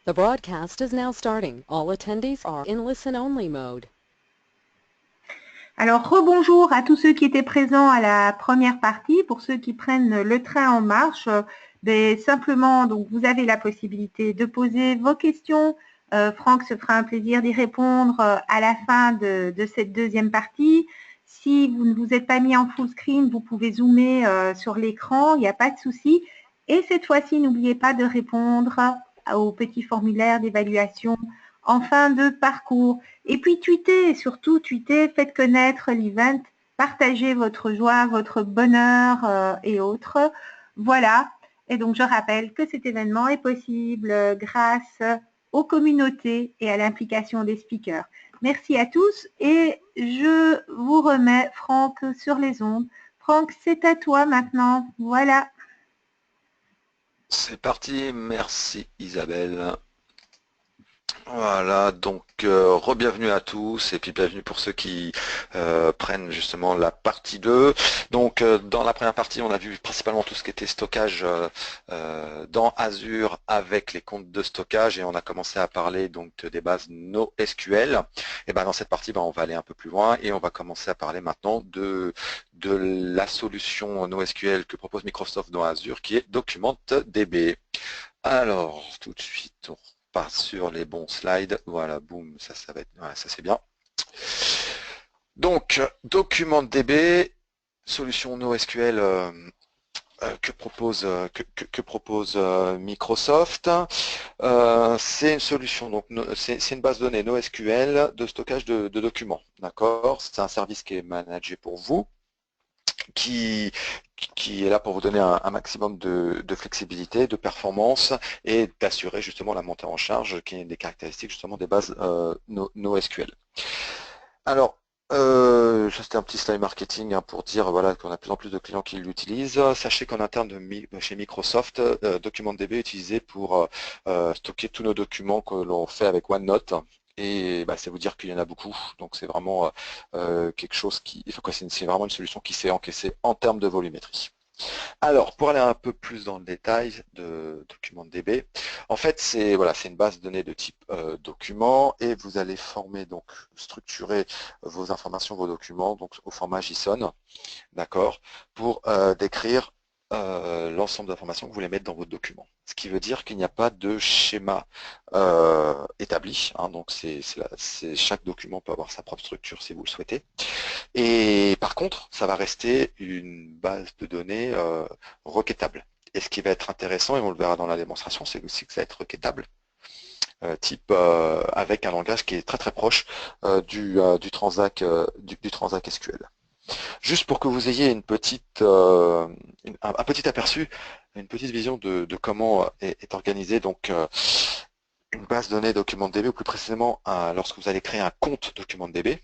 The broadcast is now starting. All attendees are in listen-only mode. Alors, rebonjour à tous ceux qui étaient présents à la première partie. Pour ceux qui prennent le train en marche, simplement, donc, vous avez la possibilité de poser vos questions. Franck se fera un plaisir d'y répondre à la fin de cette deuxième partie. Si vous ne vous êtes pas mis en full screen, vous pouvez zoomer sur l'écran, il n'y a pas de souci. Et cette fois-ci, n'oubliez pas de répondre au petit formulaire d'évaluation en fin de parcours. Et puis tweetez, surtout tweetez, faites connaître l'event, partagez votre joie, votre bonheur et autres. Voilà. Et donc je rappelle que cet événement est possible grâce aux communautés et à l'implication des speakers. Merci à tous et je vous remets Franck sur les ondes. Franck, c'est à toi maintenant. Voilà. C'est parti, merci Isabelle. Voilà, donc re-bienvenue à tous et puis bienvenue pour ceux qui prennent justement la partie 2. Donc dans la première partie, on a vu principalement tout ce qui était stockage dans Azure avec les comptes de stockage et on a commencé à parler donc des bases NoSQL. Et ben dans cette partie, on va aller un peu plus loin et on va commencer à parler maintenant de la solution NoSQL que propose Microsoft dans Azure qui est DocumentDB. Alors tout de suite, on sur les bons slides. Voilà, boum, ça va être, voilà, ça c'est bien. Donc, DocumentDB, solution NoSQL que propose Microsoft. C'est une solution, donc c'est une base de données NoSQL de stockage de documents. D'accord, c'est un service qui est managé pour vous. Qui est là pour vous donner un maximum de flexibilité, de performance et d'assurer justement la montée en charge qui est une des caractéristiques justement des bases NoSQL. Alors, c'était un petit slide marketing pour dire voilà, qu'on a de plus en plus de clients qui l'utilisent. Sachez qu'en interne chez Microsoft, DocumentDB est utilisé pour stocker tous nos documents que l'on fait avec OneNote. Et c'est vous dire qu'il y en a beaucoup, donc c'est vraiment quelque chose qui, c'est vraiment une solution qui s'est encaissée en termes de volumétrie. Alors, pour aller un peu plus dans le détail de DocumentDB, en fait, c'est une base de données de type document et vous allez structurer vos informations, vos documents, donc au format JSON, d'accord, pour décrire l'ensemble d'informations que vous voulez mettre dans votre document. Ce qui veut dire qu'il n'y a pas de schéma établi, hein, donc chaque document peut avoir sa propre structure si vous le souhaitez. Et par contre, ça va rester une base de données requêtable. Et ce qui va être intéressant, et on le verra dans la démonstration, c'est aussi que ça va être requêtable, avec un langage qui est très très proche du Transact SQL. Juste pour que vous ayez un petit aperçu, une petite vision de comment est organisée donc une base de données DocumentDB, ou plus précisément lorsque vous allez créer un compte DocumentDB.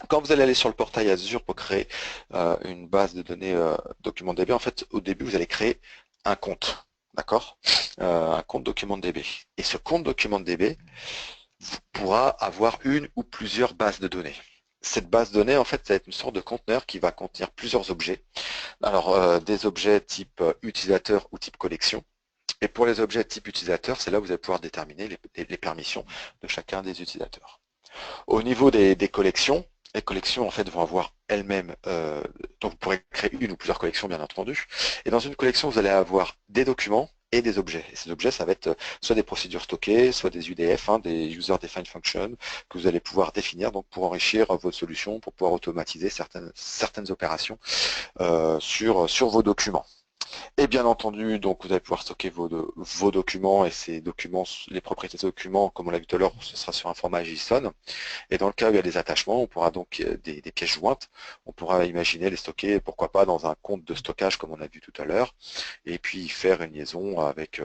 Quand vous allez aller sur le portail Azure pour créer une base de données DocumentDB, en fait, au début, vous allez créer un compte, d'accord, un compte DocumentDB. Et ce compte DocumentDB pourra avoir une ou plusieurs bases de données. Cette base de données, en fait, ça va être une sorte de conteneur qui va contenir plusieurs objets. Alors, des objets type utilisateur ou type collection. Et pour les objets type utilisateur, c'est là où vous allez pouvoir déterminer les permissions de chacun des utilisateurs. Au niveau des collections, les collections en fait vont avoir elles-mêmes, donc vous pourrez créer une ou plusieurs collections bien entendu, et dans une collection vous allez avoir des documents et des objets. Et ces objets, ça va être soit des procédures stockées, soit des UDF, hein, des User Defined Function, que vous allez pouvoir définir donc pour enrichir votre solution, pour pouvoir automatiser certaines opérations sur vos documents. Et bien entendu, donc vous allez pouvoir stocker vos documents et ces documents, les propriétés de documents, comme on l'a vu tout à l'heure, ce sera sur un format JSON. Et dans le cas où il y a des attachements, on pourra donc des pièces jointes, on pourra imaginer les stocker, pourquoi pas dans un compte de stockage comme on a vu tout à l'heure, et puis faire une liaison avec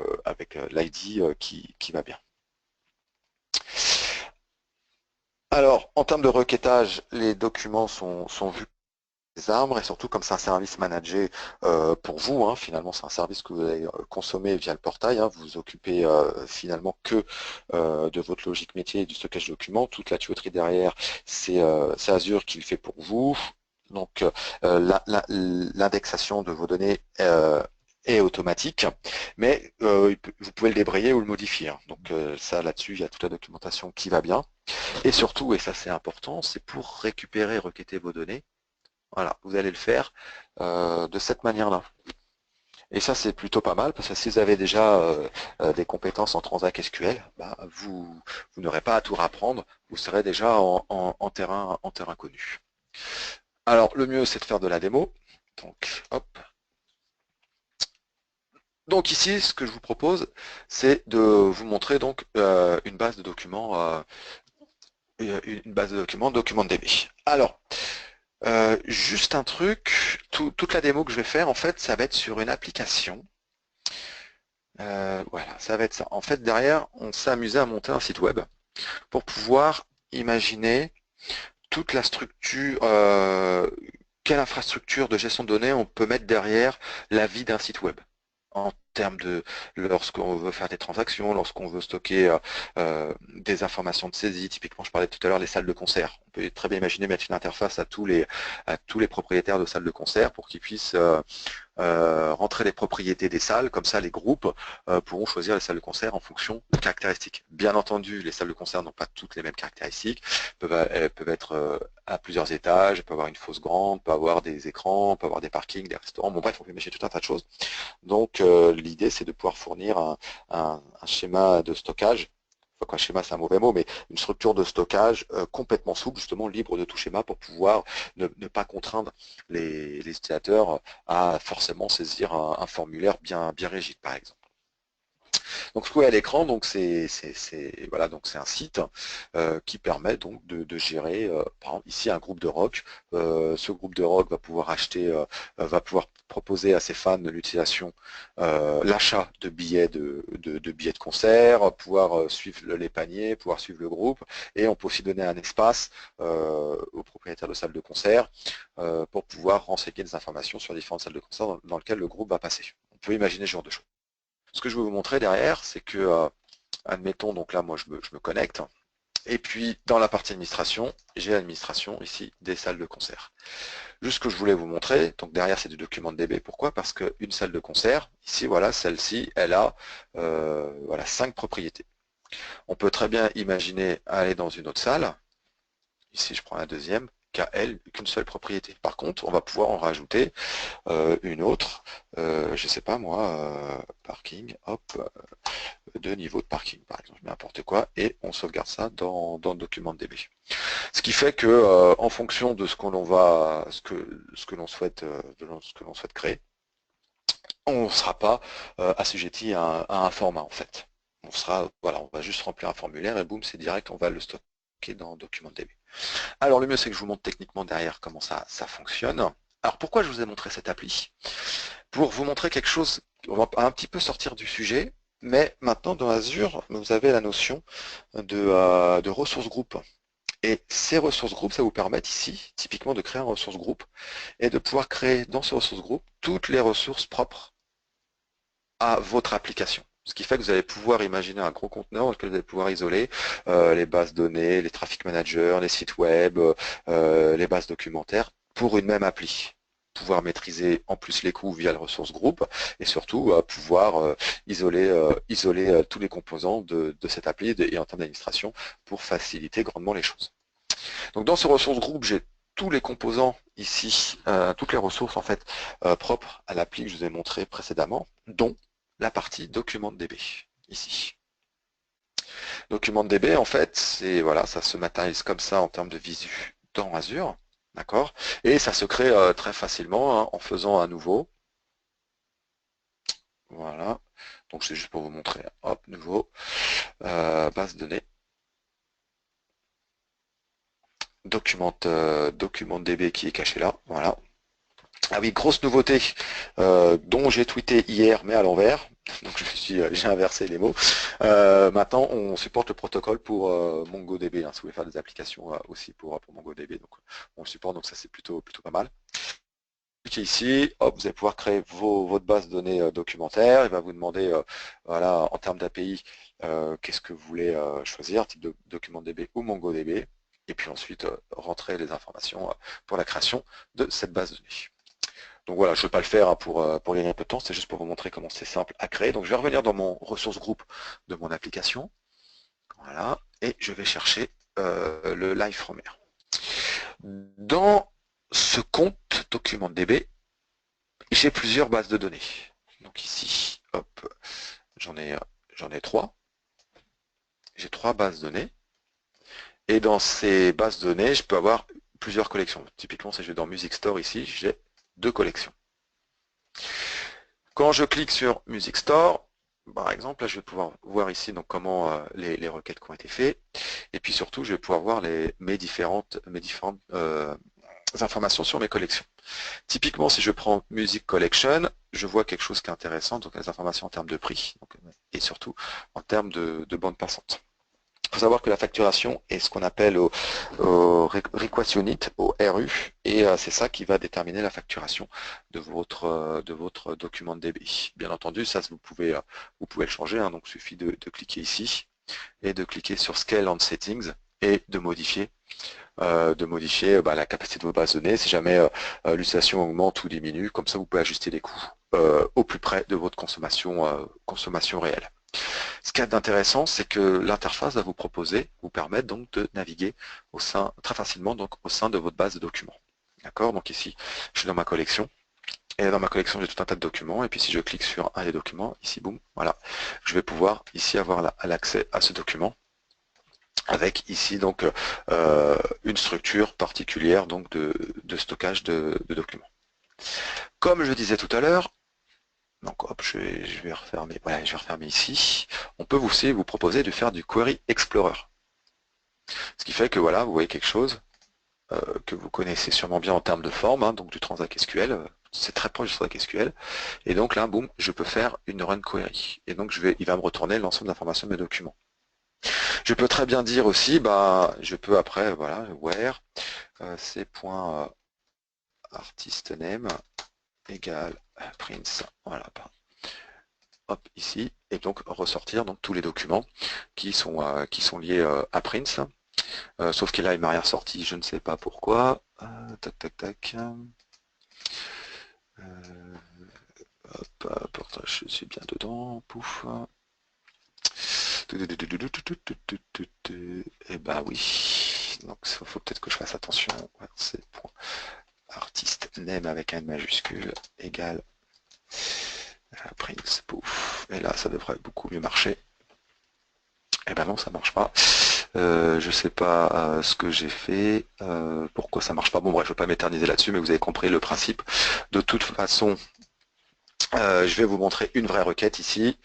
l'ID qui va bien. Alors, en termes de requêtage, les documents sont vus arbres et surtout comme c'est un service managé pour vous, hein, finalement c'est un service que vous allez consommer via le portail, hein, vous vous occupez finalement que de votre logique métier et du stockage de documents, toute la tuyauterie derrière c'est Azure qui le fait pour vous, donc l'indexation de vos données est automatique, mais vous pouvez le débrayer ou le modifier, hein. Donc ça, là-dessus, il y a toute la documentation qui va bien. Et surtout, et ça c'est important, c'est pour récupérer et requêter vos données. Voilà, vous allez le faire de cette manière-là. Et ça, c'est plutôt pas mal, parce que si vous avez déjà des compétences en Transact SQL, bah, vous n'aurez pas à tout rapprendre, vous serez déjà en terrain connu. Alors, le mieux, c'est de faire de la démo. Donc, hop. Donc ici, ce que je vous propose, c'est de vous montrer donc une base de documents, DocumentDB. Alors, juste un truc, toute la démo que je vais faire, en fait, ça va être sur une application. Voilà, ça va être ça. En fait, derrière, on s'est amusé à monter un site web pour pouvoir imaginer toute la structure, quelle infrastructure de gestion de données on peut mettre derrière la vie d'un site web en termes de lorsqu'on veut faire des transactions, lorsqu'on veut stocker des informations de saisie. Typiquement, je parlais tout à l'heure des salles de concert. On peut très bien imaginer mettre une interface à tous les propriétaires de salles de concert pour qu'ils puissent rentrer les propriétés des salles, comme ça les groupes pourront choisir les salles de concert en fonction de caractéristiques. Bien entendu, les salles de concert n'ont pas toutes les mêmes caractéristiques, elles peuvent être à plusieurs étages, elles peuvent avoir une fosse grande, peuvent avoir des écrans, peuvent avoir des parkings, des restaurants, bon bref, on peut imaginer tout un tas de choses. Donc l'idée c'est de pouvoir fournir un schéma de stockage. Enfin, schéma c'est un mauvais mot, mais une structure de stockage complètement souple, justement libre de tout schéma pour pouvoir ne pas contraindre les utilisateurs à forcément saisir un formulaire bien rigide, par exemple. Donc ce que vous voyez à l'écran, donc c'est voilà, donc c'est un site qui permet donc de gérer, par exemple ici un groupe de rock. Ce groupe de rock va pouvoir acheter, va pouvoir proposer à ses fans l'utilisation, l'achat de billets de concert, pouvoir suivre les paniers, pouvoir suivre le groupe, et on peut aussi donner un espace aux propriétaires de salles de concert pour pouvoir renseigner des informations sur différentes salles de concert dans lesquelles le groupe va passer. On peut imaginer ce genre de choses. Ce que je vais vous montrer derrière, c'est que, admettons, donc là, moi, je me connecte, et puis dans la partie administration, j'ai l'administration ici des salles de concert. Juste ce que je voulais vous montrer, donc derrière c'est du document DB, pourquoi? Parce qu'une salle de concert, ici, voilà, celle-ci, elle a voilà, 5 propriétés. On peut très bien imaginer aller dans une autre salle, ici je prends la deuxième, qui a elle qu'une seule propriété. Par contre, on va pouvoir en rajouter une autre, je sais pas moi, parking, hop, 2 niveaux de parking par exemple, n'importe quoi, et on sauvegarde ça dans le document DB. Ce qui fait que en fonction de ce que l'on souhaite créer, on ne sera pas assujetti à un format en fait. Voilà, on va juste remplir un formulaire et boum, c'est direct, on va le stocker dans le document DB. Alors le mieux c'est que je vous montre techniquement derrière comment ça fonctionne. Alors pourquoi je vous ai montré cette appli? Pour vous montrer quelque chose, on va un petit peu sortir du sujet, mais maintenant dans Azure, vous avez la notion de ressources groupes. Et ces ressources groupes, ça vous permet ici, typiquement, de créer un ressource groupe et de pouvoir créer dans ce ressource groupe toutes les ressources propres à votre application. Ce qui fait que vous allez pouvoir imaginer un gros conteneur dans lequel vous allez pouvoir isoler les bases données, les traffic managers, les sites web, les bases documentaires pour une même appli. Pouvoir maîtriser en plus les coûts via le ressource groupe et surtout pouvoir isoler tous les composants de cette appli et en termes d'administration pour faciliter grandement les choses. Donc dans ce ressource groupe, j'ai tous les composants ici, toutes les ressources en fait propres à l'appli que je vous ai montré précédemment, dont la partie document DB ici. Document DB en fait, c'est voilà, ça se matérialise comme ça en termes de visu dans Azure, d'accord, et ça se crée très facilement hein, en faisant un nouveau. Voilà, donc c'est juste pour vous montrer. Hop, nouveau, base de données. Document DB qui est caché là, voilà. Ah oui, grosse nouveauté dont j'ai tweeté hier, mais à l'envers. Donc j'ai inversé les mots. Maintenant, on supporte le protocole pour MongoDB. Hein, si vous voulez faire des applications aussi pour MongoDB, donc on le supporte. Donc ça c'est plutôt pas mal. Cliquez ici, hop, vous allez pouvoir créer votre base de données documentaire. Il va vous demander, voilà, en termes d'API, qu'est-ce que vous voulez choisir, type de document DB ou MongoDB. Et puis ensuite, rentrer les informations pour la création de cette base de données. Donc voilà, je ne vais pas le faire hein, pour gagner un peu de temps, c'est juste pour vous montrer comment c'est simple à créer. Donc je vais revenir dans mon ressources groupe de mon application. Voilà, et je vais chercher le Live from Air. Dans ce compte document DB, j'ai plusieurs bases de données. Donc ici, hop, j'en ai 3. J'ai 3 bases de données. Et dans ces bases de données, je peux avoir plusieurs collections. Typiquement, si je vais dans Music Store ici, j'ai 2 collections. Quand je clique sur Music Store, par exemple, là, je vais pouvoir voir ici donc comment les requêtes qui ont été faites. Et puis surtout, je vais pouvoir voir mes différentes informations sur mes collections. Typiquement, si je prends Music Collection, je vois quelque chose qui est intéressant, donc les informations en termes de prix, donc, et surtout en termes de bande passante. Il faut savoir que la facturation est ce qu'on appelle au request unit, au RU, et c'est ça qui va déterminer la facturation de votre document de DB. Bien entendu, ça vous pouvez le changer, hein, donc il suffit de cliquer ici et de cliquer sur Scale and Settings et de modifier la capacité de vos bases de données si jamais l'utilisation augmente ou diminue. Comme ça, vous pouvez ajuster les coûts au plus près de votre consommation réelle. Ce qui est intéressant, c'est que l'interface va vous permettre donc de naviguer très facilement donc au sein de votre base de documents. D'accord? Donc ici, je suis dans ma collection. Et dans ma collection, j'ai tout un tas de documents. Et puis si je clique sur un des documents, ici, boum, voilà, je vais pouvoir ici avoir l'accès à ce document avec ici donc une structure particulière donc de stockage de documents. Comme je disais tout à l'heure, donc hop, je vais refermer, voilà, je vais refermer ici. On peut aussi vous proposer de faire du Query Explorer. Ce qui fait que voilà, vous voyez quelque chose que vous connaissez sûrement bien en termes de forme, hein, donc du Transact SQL, c'est très proche du Transact SQL. Et donc là, boum, je peux faire une run query. Et donc il va me retourner l'ensemble d'informations de mes documents. Je peux très bien dire aussi, bah, je peux après, voilà, where c.artist name égale prince, voilà, hop, ici, et donc ressortir donc tous les documents qui sont liés à Prince. Sauf que là, il m'a rien sorti, je ne sais pas pourquoi. Tac, tac, tac. Hop, portage, je suis bien dedans. Pouf. Et bah oui. Donc, il faut peut-être que je fasse attention. C'est point artiste name avec un majuscule égale Prince. Pouf. Et là, ça devrait beaucoup mieux marcher. Et ben non, ça marche pas. Je sais pas ce que j'ai fait, pourquoi ça marche pas. Bon bref, je ne vais pas m'éterniser là-dessus, mais vous avez compris le principe. De toute façon, je vais vous montrer une vraie requête ici.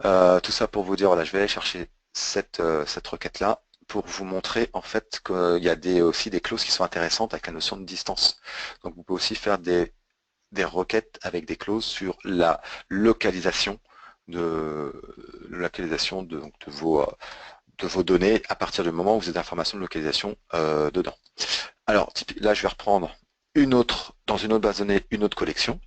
Tout ça pour vous dire, voilà, je vais aller chercher cette requête-là pour vous montrer en fait qu'il y a aussi des clauses qui sont intéressantes avec la notion de distance. Donc vous pouvez aussi faire des requêtes avec des clauses sur la localisation de vos données à partir du moment où vous avez d'informations de localisation dedans. Alors là, je vais reprendre dans une autre base de données, une autre collection.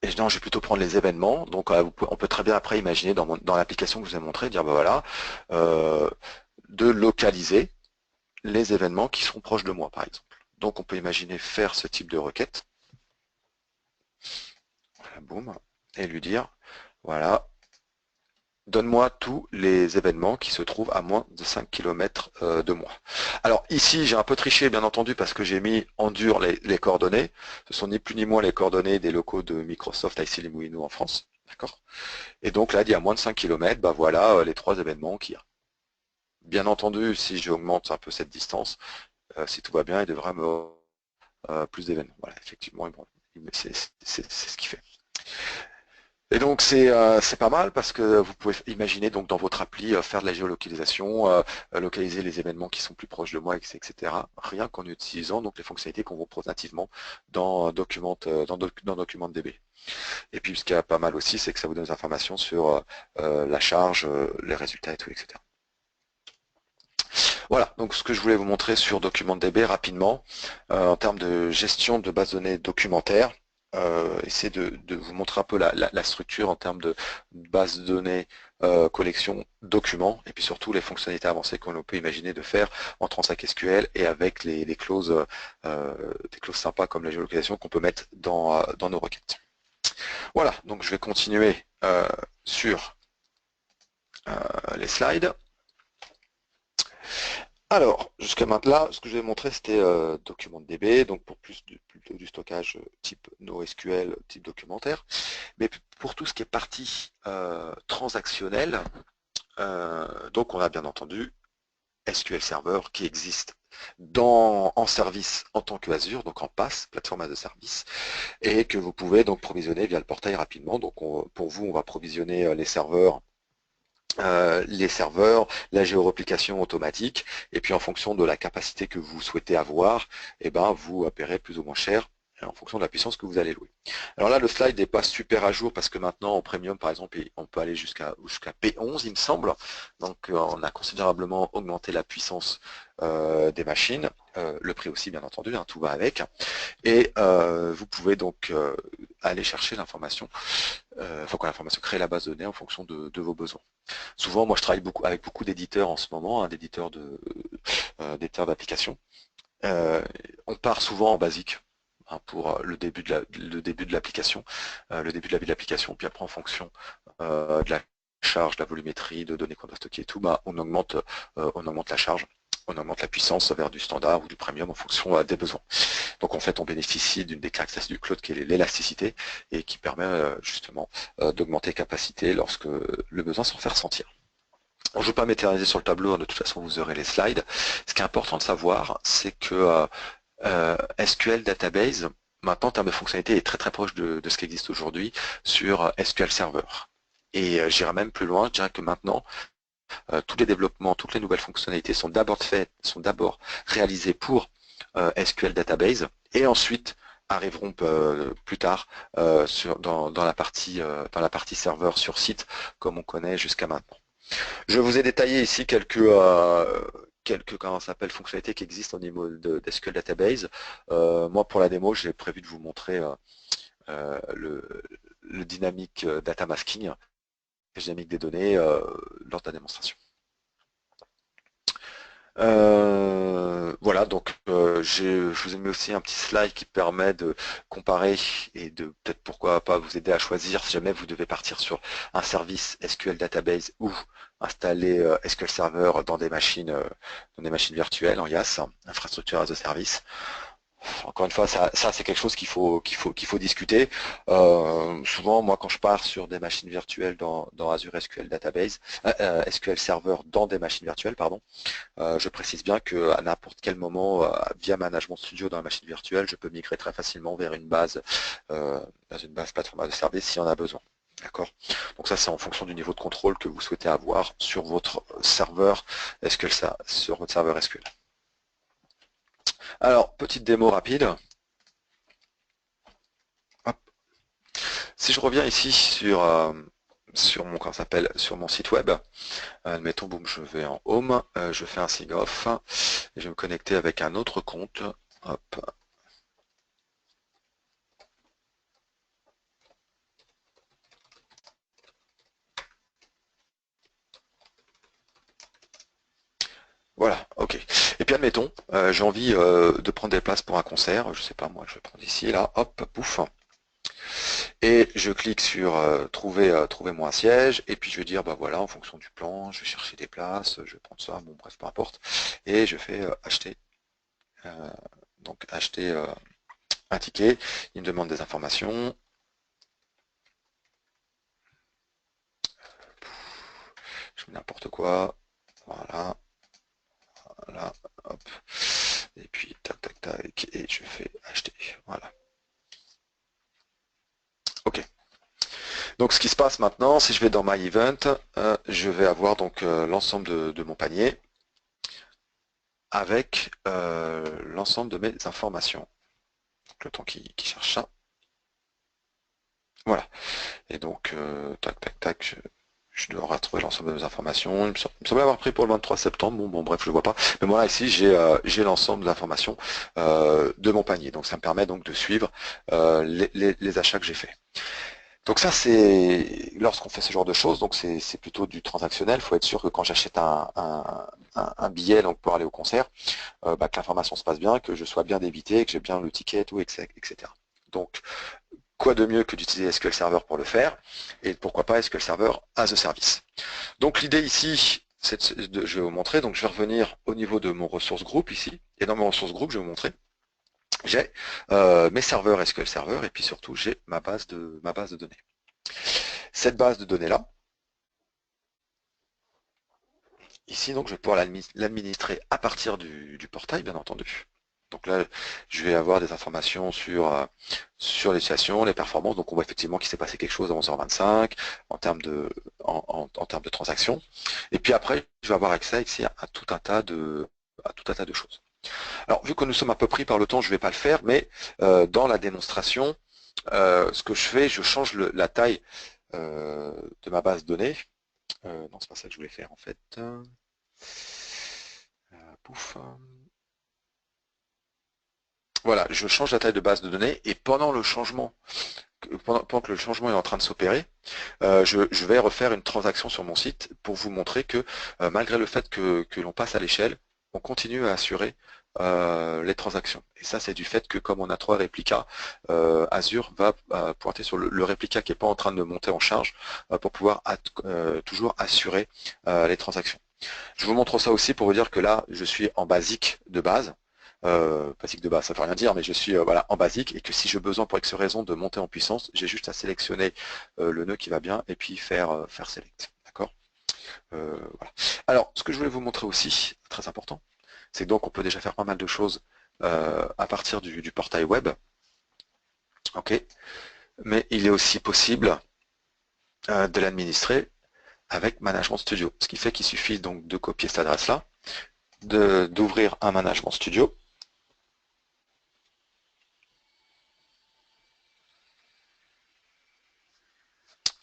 Et non, je vais plutôt prendre les événements. Donc on peut très bien après imaginer dans l'application que je vous ai montré, dire ben voilà, de localiser les événements qui seront proches de moi, par exemple. Donc on peut imaginer faire ce type de requête. Voilà, boum, et lui dire, voilà, donne-moi tous les événements qui se trouvent à moins de 5 km de moi. Alors ici, j'ai un peu triché, bien entendu, parce que j'ai mis en dur les coordonnées. Ce sont ni plus ni moins les coordonnées des locaux de Microsoft à Issy-les-Moulineaux en France. D'accord. Et donc là, dit à moins de 5 km, bah voilà les 3 événements qu'il y a. Bien entendu, si j'augmente un peu cette distance, si tout va bien, il devrait me plus d'événements. Voilà, effectivement, c'est ce qu'il fait. Et donc c'est pas mal parce que vous pouvez imaginer donc dans votre appli faire de la géolocalisation, localiser les événements qui sont plus proches de moi, etc. Rien qu'en utilisant donc les fonctionnalités qu'on vous propose nativement dans Document DB. Et puis ce qui est pas mal aussi, c'est que ça vous donne des informations sur la charge, les résultats et tout, etc. Voilà, donc ce que je voulais vous montrer sur Document DB rapidement, en termes de gestion de base de données documentaire. essayer de vous montrer un peu la structure en termes de base de données, collection, documents, et puis surtout les fonctionnalités avancées qu'on peut imaginer de faire en Transact SQL et avec les clauses, des clauses sympas comme la géolocalisation qu'on peut mettre dans nos requêtes. Voilà, donc je vais continuer sur les slides. Alors, jusqu'à maintenant, ce que je vais montrer, c'était document de DB, donc pour plutôt du stockage type NoSQL, type documentaire. Mais pour tout ce qui est partie transactionnelle, donc on a bien entendu SQL Server qui existe en service en tant que Azure, donc en PaaS, plateforme as a service, et que vous pouvez donc provisionner via le portail rapidement. Donc pour vous, on va provisionner les serveurs, la géoreplication automatique, et puis en fonction de la capacité que vous souhaitez avoir, et ben vous paierez plus ou moins cher en fonction de la puissance que vous allez louer. Alors là, le slide n'est pas super à jour parce que maintenant, en premium, par exemple, on peut aller jusqu'à P11, il me semble. Donc, on a considérablement augmenté la puissance des machines. Le prix aussi, bien entendu, hein, tout va avec. Et vous pouvez donc aller chercher l'information, créer la base de données en fonction de vos besoins. Souvent, moi, je travaille avec beaucoup d'éditeurs en ce moment, hein, d'éditeurs d'applications. On part souvent en basique pour le début de l'application, le début de la vie de l'application, puis après en fonction de la charge, de la volumétrie, de données qu'on doit stocker et tout, on augmente la charge, on augmente la puissance vers du standard ou du premium en fonction des besoins. Donc en fait, on bénéficie d'une des caractéristiques du cloud qui est l'élasticité et qui permet justement d'augmenter les capacités lorsque le besoin s'en fait ressentir. Je ne vais pas m'éterniser sur le tableau, de toute façon vous aurez les slides. Ce qui est important de savoir, c'est que SQL Database, maintenant en termes de fonctionnalité, est très très proche de ce qui existe aujourd'hui sur SQL Server. Et j'irai même plus loin, je dirais que maintenant, tous les développements, toutes les nouvelles fonctionnalités sont d'abord réalisées pour SQL Database et ensuite arriveront plus tard dans la partie serveur sur site comme on connaît jusqu'à maintenant. Je vous ai détaillé ici quelques fonctionnalités qui existent au niveau de SQL Database. Moi, pour la démo, j'ai prévu de vous montrer le dynamique data masking, la dynamique des données lors de la démonstration. Voilà, donc je vous ai mis aussi un petit slide qui permet de comparer et de peut-être pourquoi pas vous aider à choisir si jamais vous devez partir sur un service SQL Database ou installer SQL Server dans des machines virtuelles en IaaS, infrastructure as a service. Encore une fois, ça c'est quelque chose qu'il faut discuter. Souvent, moi, quand je pars sur des machines virtuelles dans Azure SQL Database, SQL Server dans des machines virtuelles, pardon, je précise bien qu'à n'importe quel moment, via Management Studio dans la machine virtuelle, je peux migrer très facilement vers une base plateforme de service s'il y en a besoin. D'accord. Donc ça, c'est en fonction du niveau de contrôle que vous souhaitez avoir sur votre serveur SQL. Alors, petite démo rapide. Hop. Si je reviens ici sur mon site web, admettons, boum, je vais en Home, je fais un sign off et je vais me connecter avec un autre compte. Hop. Voilà, ok. Et puis admettons, j'ai envie de prendre des places pour un concert, je sais pas moi, je vais prendre ici, là, hop, pouf. Et je clique sur trouver moi un siège, et puis je vais dire, bah voilà, en fonction du plan, je vais chercher des places, je vais prendre ça, bon bref, peu importe, et je fais acheter. Donc acheter un ticket, il me demande des informations. Je fais n'importe quoi, voilà. Voilà, hop, et puis tac tac tac, et je fais acheter, voilà. Ok. Donc ce qui se passe maintenant, si je vais dans My Event, je vais avoir donc l'ensemble de mon panier avec l'ensemble de mes informations. Donc, le temps qui cherche ça. Voilà. Et donc tac tac tac, Je dois retrouver l'ensemble des informations. Il me semble avoir pris pour le 23 septembre. Bon, bref, je ne vois pas. Mais moi, là, ici, j'ai l'ensemble des informations de mon panier. Donc, ça me permet donc de suivre les achats que j'ai faits. Donc ça, c'est lorsqu'on fait ce genre de choses, donc c'est plutôt du transactionnel. Il faut être sûr que quand j'achète un billet donc pour aller au concert, que l'information se passe bien, que je sois bien débité, que j'ai bien le ticket et tout, etc. Donc, quoi de mieux que d'utiliser SQL Server pour le faire, et pourquoi pas SQL Server as a service. Donc l'idée ici, je vais vous montrer, donc je vais revenir au niveau de mon ressource groupe ici, et dans mon ressource groupe, je vais vous montrer, j'ai mes serveurs SQL Server, et puis surtout, j'ai ma base de données. Cette base de données-là, ici, donc, je vais pouvoir l'administrer à partir du portail, bien entendu. Donc là, je vais avoir des informations sur les situations, les performances. Donc on voit effectivement qu'il s'est passé quelque chose à 11h25 en termes de transactions. Et puis après, je vais avoir accès ici à tout un tas de choses. Alors vu que nous sommes un peu pris par le temps, je ne vais pas le faire, mais dans la démonstration, ce que je fais, je change la taille de ma base de données. Non, c'est pas ça que je voulais faire en fait. Pouf. Voilà, je change la taille de base de données et pendant le changement, pendant que le changement est en train de s'opérer, je vais refaire une transaction sur mon site pour vous montrer que malgré le fait que l'on passe à l'échelle, on continue à assurer les transactions. Et ça, c'est du fait que comme on a 3 réplicas, Azure va pointer sur le réplica qui n'est pas en train de monter en charge pour pouvoir toujours assurer les transactions. Je vous montre ça aussi pour vous dire que là, je suis en basique de base. Basique de base, ça ne veut rien dire, mais je suis voilà, en basique et que si j'ai besoin pour X raison de monter en puissance, j'ai juste à sélectionner le nœud qui va bien et puis faire select. D'accord voilà. Alors, ce que je voulais vous montrer aussi, très important, c'est que donc on peut déjà faire pas mal de choses à partir du portail web. Ok, mais il est aussi possible de l'administrer avec Management Studio. Ce qui fait qu'il suffit donc de copier cette adresse-là, d'ouvrir un Management Studio.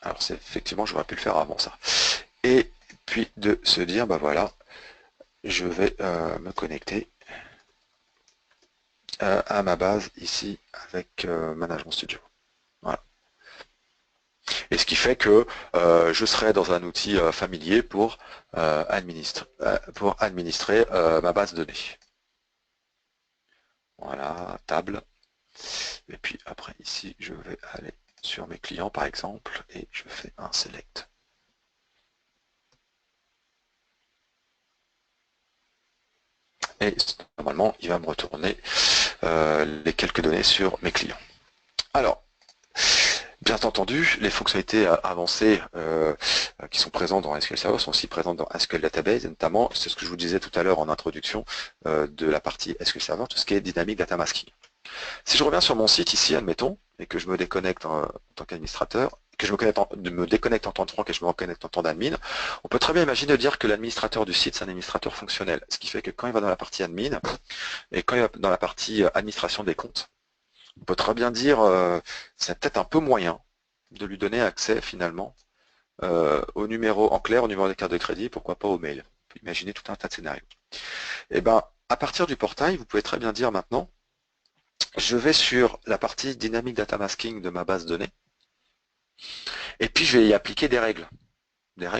Alors c'est effectivement, j'aurais pu le faire avant ça. Et puis de se dire, bah voilà, je vais me connecter à ma base ici avec Management Studio. Voilà. Et ce qui fait que je serai dans un outil familier pour administrer ma base de données. Voilà, table. Et puis après ici, je vais aller sur mes clients par exemple et je fais un select. Et normalement, il va me retourner les quelques données sur mes clients. Alors, bien entendu, les fonctionnalités avancées qui sont présentes dans SQL Server sont aussi présentes dans SQL Database, et notamment, c'est ce que je vous disais tout à l'heure en introduction de la partie SQL Server, tout ce qui est Dynamic Data Masking. Si je reviens sur mon site ici, admettons, et que je me déconnecte en tant qu'administrateur, que je me déconnecte en tant que Franck et je me reconnecte en tant d'admin, on peut très bien imaginer de dire que l'administrateur du site, c'est un administrateur fonctionnel. Ce qui fait que quand il va dans la partie admin, et quand il va dans la partie administration des comptes, on peut très bien dire, c'est peut-être un peu moyen de lui donner accès finalement au numéro en clair, au numéro des cartes de crédit, pourquoi pas au mail. On peut imaginer tout un tas de scénarios. Et ben, à partir du portail, vous pouvez très bien dire maintenant, je vais sur la partie Dynamic Data Masking de ma base de données, et puis je vais y appliquer des règles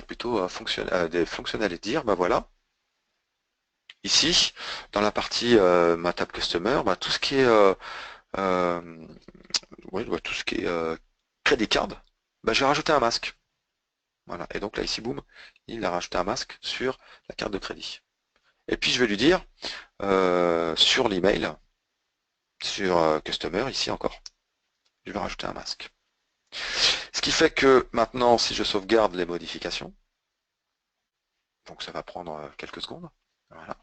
plutôt fonctionnelles, et dire, ben voilà, ici, dans la partie ma table customer, ben, tout ce qui est tout ce qui est credit card, ben, je vais rajouter un masque. Voilà. Et donc là, ici, boum, il a rajouté un masque sur la carte de crédit. Et puis je vais lui dire sur l'email, sur Customer, ici encore, je vais rajouter un masque. Ce qui fait que maintenant, si je sauvegarde les modifications, donc ça va prendre quelques secondes, voilà,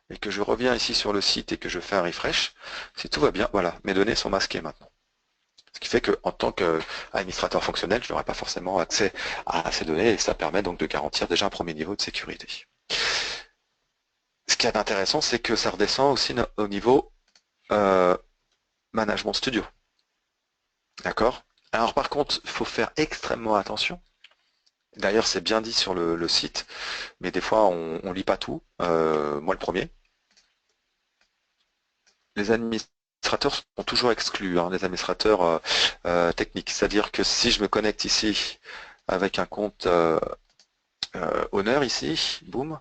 et que je reviens ici sur le site et que je fais un refresh, si tout va bien, voilà, mes données sont masquées maintenant. Ce qui fait qu'en tant qu'administrateur fonctionnel, je n'aurai pas forcément accès à ces données et ça permet donc de garantir déjà un premier niveau de sécurité. Ce qui est intéressant, c'est que ça redescend aussi au niveau Management Studio. D'accord? Alors par contre, il faut faire extrêmement attention D'ailleurs, c'est bien dit sur le site, mais des fois, on ne lit pas tout. Moi, le premier. Les administrateurs sont toujours exclus, hein, les administrateurs techniques. C'est-à-dire que si je me connecte ici avec un compte Honor ici, boum,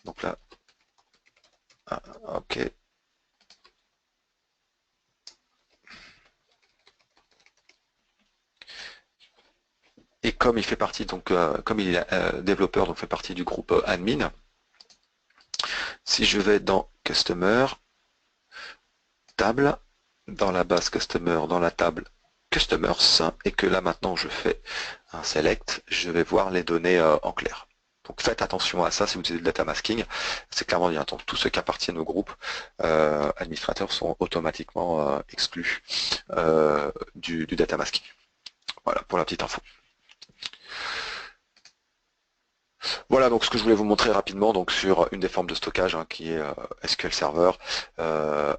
donc là, ok. Et comme il fait partie, donc comme il est développeur, donc fait partie du groupe admin, si je vais dans Customer, table, dans la base Customer, dans la table Customers, et que là maintenant je fais un select, je vais voir les données en clair. Donc faites attention à ça si vous utilisez le data masking, c'est clairement bien. Donc tous ceux qui appartiennent au groupe administrateurs sont automatiquement exclus du data masking. Voilà pour la petite info. Voilà donc ce que je voulais vous montrer rapidement donc sur une des formes de stockage hein, qui est SQL Server,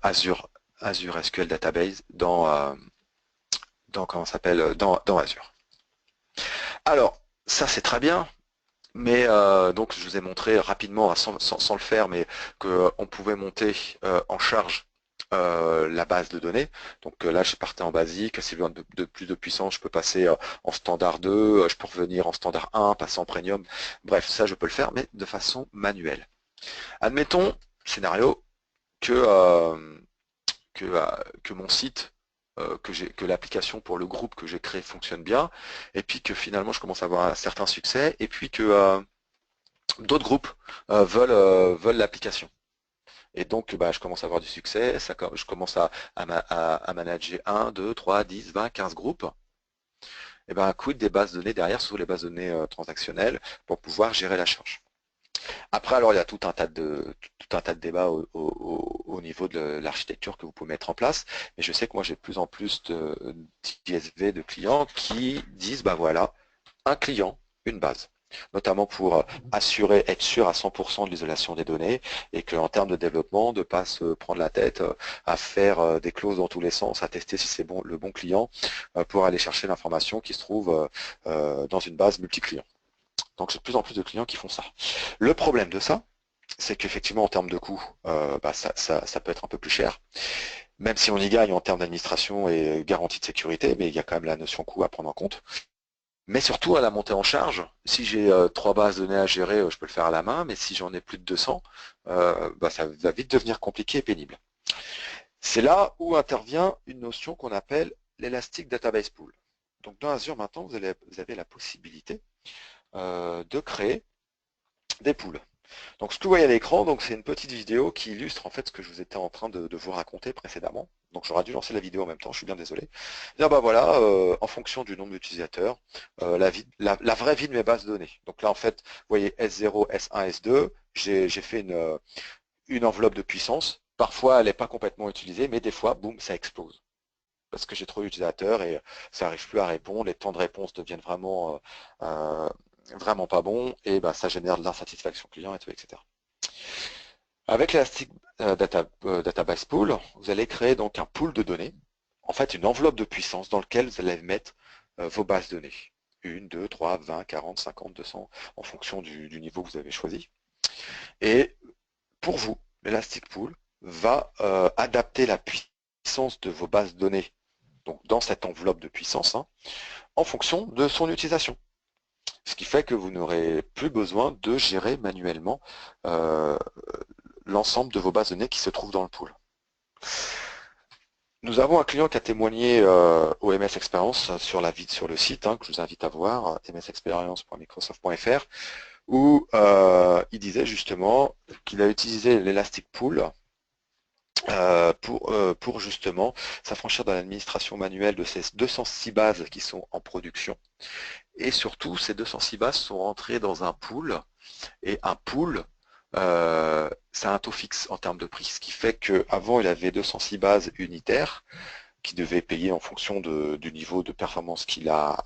Azure SQL Database dans comment s'appelle dans Azure. Alors ça c'est très bien, mais donc je vous ai montré rapidement sans le faire, mais qu'on pouvait monter en charge la base de données. Donc là, je partais en basique. Si je veux de plus de puissance, je peux passer en standard 2, je peux revenir en standard 1, passer en premium. Bref, ça, je peux le faire, mais de façon manuelle. Admettons, scénario, que mon site, que l'application pour le groupe que j'ai créé fonctionne bien, et puis que finalement, je commence à avoir un certain succès, et puis que d'autres groupes veulent l'application. Et donc, bah, je commence à avoir du succès, je commence à manager 1, 2, 3, 10, 20, 15 groupes. Et ben, quid des bases de données derrière, surtout les bases de données transactionnelles, pour pouvoir gérer la charge. Après, alors, il y a tout un tas de débats au niveau de l'architecture que vous pouvez mettre en place. Mais je sais que moi, j'ai de plus en plus d'ISV, de clients qui disent, bah voilà, un client, une base, notamment pour assurer, être sûr à 100% de l'isolation des données et qu'en termes de développement, de ne pas se prendre la tête à faire des clauses dans tous les sens, à tester si c'est bon, le bon client pour aller chercher l'information qui se trouve dans une base multi-client. Donc, j'ai de plus en plus de clients qui font ça. Le problème de ça, c'est qu'effectivement, en termes de coût, bah, ça peut être un peu plus cher. Même si on y gagne en termes d'administration et garantie de sécurité, mais il y a quand même la notion coût à prendre en compte. Mais surtout à la montée en charge, si j'ai 3 bases de données à gérer, je peux le faire à la main, mais si j'en ai plus de 200, bah, ça va vite devenir compliqué et pénible. C'est là où intervient une notion qu'on appelle l'Elastic Database Pool. Donc dans Azure maintenant, vous avez la possibilité de créer des pools. Donc ce que vous voyez à l'écran, c'est une petite vidéo qui illustre en fait ce que je vous étais en train de vous raconter précédemment. Donc j'aurais dû lancer la vidéo en même temps, je suis bien désolé. Dire bah voilà, en fonction du nombre d'utilisateurs, la vraie vie de mes bases de données. Donc là en fait, vous voyez S0, S1, S2, j'ai fait une enveloppe de puissance. Parfois elle n'est pas complètement utilisée, mais des fois, boum, ça explose. Parce que j'ai trop d'utilisateurs et ça n'arrive plus à répondre, les temps de réponse deviennent vraiment pas bons et bah, ça génère de l'insatisfaction client et tout, etc. Avec l'Elastic Database Pool, vous allez créer donc un pool de données, en fait une enveloppe de puissance dans laquelle vous allez mettre vos bases de données. 1, 2, 3, 20, 40, 50, 200, en fonction du niveau que vous avez choisi. Et pour vous, l'Elastic Pool va adapter la puissance de vos bases de données donc dans cette enveloppe de puissance hein, en fonction de son utilisation. Ce qui fait que vous n'aurez plus besoin de gérer manuellement l'ensemble de vos bases de données qui se trouvent dans le pool. Nous avons un client qui a témoigné au MS Experience sur le site, hein, que je vous invite à voir, msexperience.microsoft.fr, où il disait justement qu'il a utilisé l'Elastic Pool pour justement s'affranchir de l'administration manuelle de ces 206 bases qui sont en production. Et surtout, ces 206 bases sont rentrées dans un pool, et un pool, c'est un taux fixe en termes de prix, ce qui fait qu'avant, il avait 206 bases unitaires qui devaient payer en fonction du niveau de performance qu'il a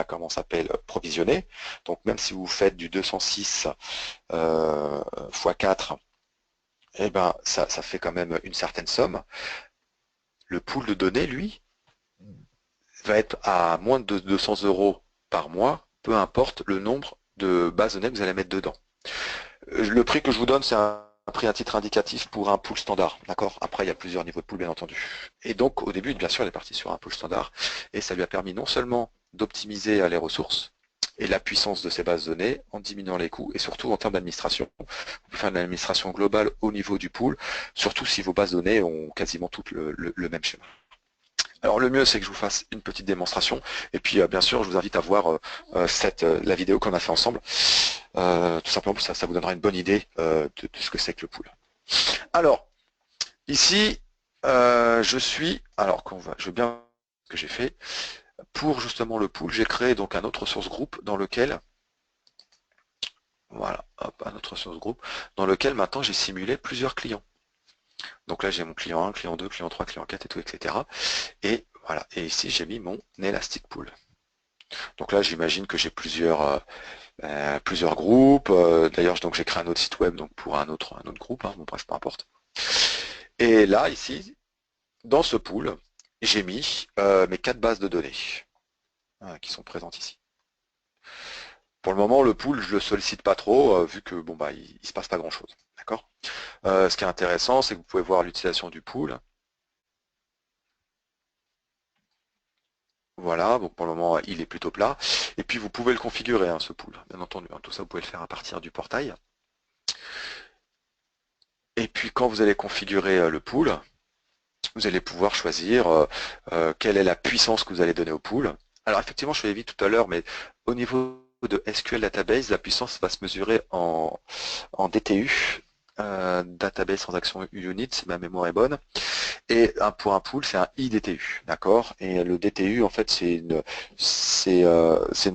comment s'appelle, provisionné. Donc même si vous faites du 206 x 4, eh ben, ça fait quand même une certaine somme. Le pool de données, lui, va être à moins de 200 € par mois peu importe le nombre de bases de données que vous allez mettre dedans. Le prix que je vous donne, c'est un prix à titre indicatif pour un pool standard, d'accord? Après, il y a plusieurs niveaux de pool, bien entendu. Et donc, au début, bien sûr, il est parti sur un pool standard, et ça lui a permis non seulement d'optimiser les ressources et la puissance de ces bases de données en diminuant les coûts, et surtout en termes d'administration. Vous pouvez faire une administration globale au niveau du pool, surtout si vos bases de données ont quasiment toutes le même schéma. Alors le mieux, c'est que je vous fasse une petite démonstration, et puis bien sûr, je vous invite à voir la vidéo qu'on a fait ensemble. Tout simplement, ça vous donnera une bonne idée de ce que c'est que le pool. Alors, ici, je veux bien ce que j'ai fait. Pour justement le pool, j'ai créé donc un autre source group dans lequel, voilà, hop, un autre source group, dans lequel maintenant j'ai simulé plusieurs clients. Donc là, j'ai mon client 1, client 2, client 3, client 4 et tout, etc. Et voilà, et ici, j'ai mis mon Elastic Pool. Donc là, j'imagine que j'ai plusieurs groupes. D'ailleurs, donc j'ai créé un autre site web donc pour un autre groupe. Bon, bref, peu importe. Et là, ici, dans ce pool, j'ai mis mes 4 bases de données qui sont présentes ici. Pour le moment, le pool, je le sollicite pas trop, vu que bon bah il se passe pas grand-chose. D'accord. Ce qui est intéressant, c'est que vous pouvez voir l'utilisation du pool. Voilà, donc pour le moment, il est plutôt plat. Et puis, vous pouvez le configurer, ce pool, bien entendu. Tout ça, vous pouvez le faire à partir du portail. Et puis, quand vous allez configurer le pool, vous allez pouvoir choisir quelle est la puissance que vous allez donner au pool. Alors, effectivement, je l'ai vu tout à l'heure, mais au niveau de SQL Database, la puissance va se mesurer en DTU, Database Transaction Unit, si ma mémoire est bonne. Et pour un pool, c'est un IDTU, d'accord? Et le DTU, en fait, c'est une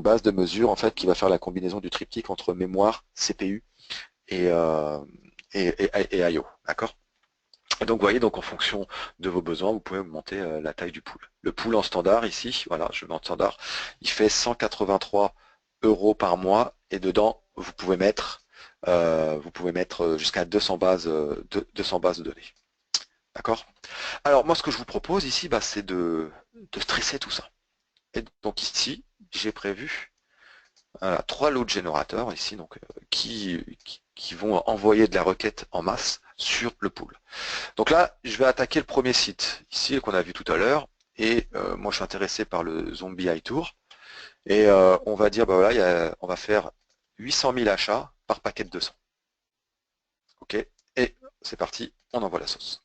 base de mesure en fait qui va faire la combinaison du triptyque entre mémoire, CPU et I/O, d'accord? Et donc, vous voyez, donc en fonction de vos besoins, vous pouvez augmenter la taille du pool. Le pool en standard ici, voilà, je le mets en standard, il fait 183 € par mois, et dedans, vous pouvez mettre jusqu'à 200 bases de données. D'accord? Alors moi ce que je vous propose ici, c'est de stresser tout ça. Et donc ici, j'ai prévu 3 load générateurs ici, donc qui vont envoyer de la requête en masse sur le pool. Donc là, je vais attaquer le premier site, ici, qu'on a vu tout à l'heure, et moi je suis intéressé par le Zombie iTour, et on va dire, voilà, on va faire 800 000 achats par paquet de 200. Ok, et c'est parti, on envoie la sauce.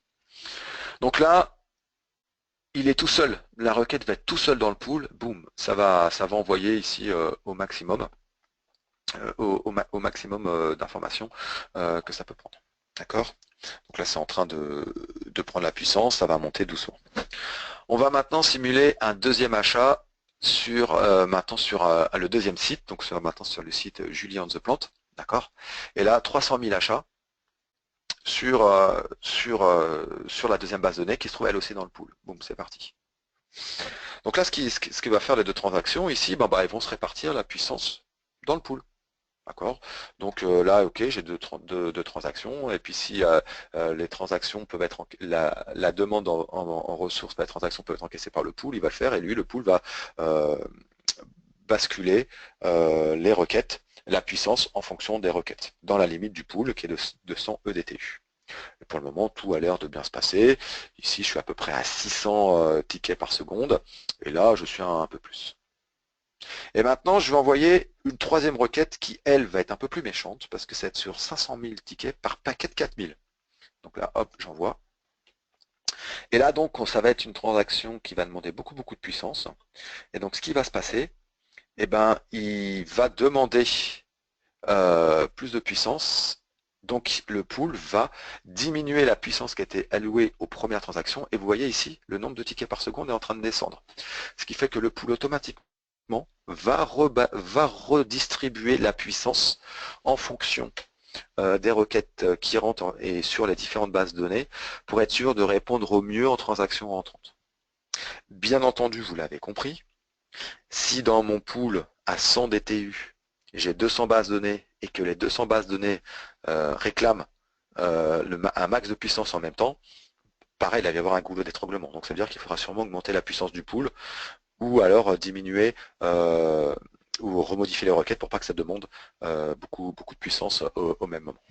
Donc là, il est tout seul, la requête va être tout seul dans le pool, boum, ça va envoyer ici au maximum, au maximum d'informations que ça peut prendre. D'accord? Donc là, c'est en train de prendre la puissance, ça va monter doucement. On va maintenant simuler un deuxième achat maintenant sur le deuxième site, donc maintenant sur le site Julie on the Plant, d'accord? Et là, 300 000 achats sur la deuxième base de données qui se trouve elle aussi dans le pool. Boum, c'est parti. Donc là, ce qui va faire les deux transactions ici, ils vont se répartir la puissance dans le pool. D'accord. Donc là, ok, j'ai deux transactions, et puis si les transactions peuvent être la demande en ressources par les transactions peut être encaissée par le pool, il va le faire, et lui, le pool va basculer les requêtes, la puissance en fonction des requêtes, dans la limite du pool qui est de 100 EDTU. Et pour le moment, tout a l'air de bien se passer. Ici, je suis à peu près à 600 tickets par seconde, et là, je suis un peu plus. Et maintenant, je vais envoyer une troisième requête qui, elle, va être un peu plus méchante, parce que ça va être sur 500 000 tickets par paquet de 4000. Donc là, hop, j'envoie. Et là, donc, ça va être une transaction qui va demander beaucoup, beaucoup de puissance. Et donc, ce qui va se passer, il va demander plus de puissance. Donc, le pool va diminuer la puissance qui a été allouée aux premières transactions. Et vous voyez ici, le nombre de tickets par seconde est en train de descendre. Ce qui fait que le pool automatiquement va redistribuer la puissance en fonction des requêtes qui rentrent et sur les différentes bases de données pour être sûr de répondre au mieux aux transactions rentrantes. Bien entendu, vous l'avez compris, si dans mon pool à 100 DTU, j'ai 200 bases de données et que les 200 bases de données réclament un max de puissance en même temps, pareil, il va y avoir un goulot d'étranglement. Donc ça veut dire qu'il faudra sûrement augmenter la puissance du pool, ou alors diminuer ou remodifier les requêtes pour pas que ça demande beaucoup de puissance au même moment.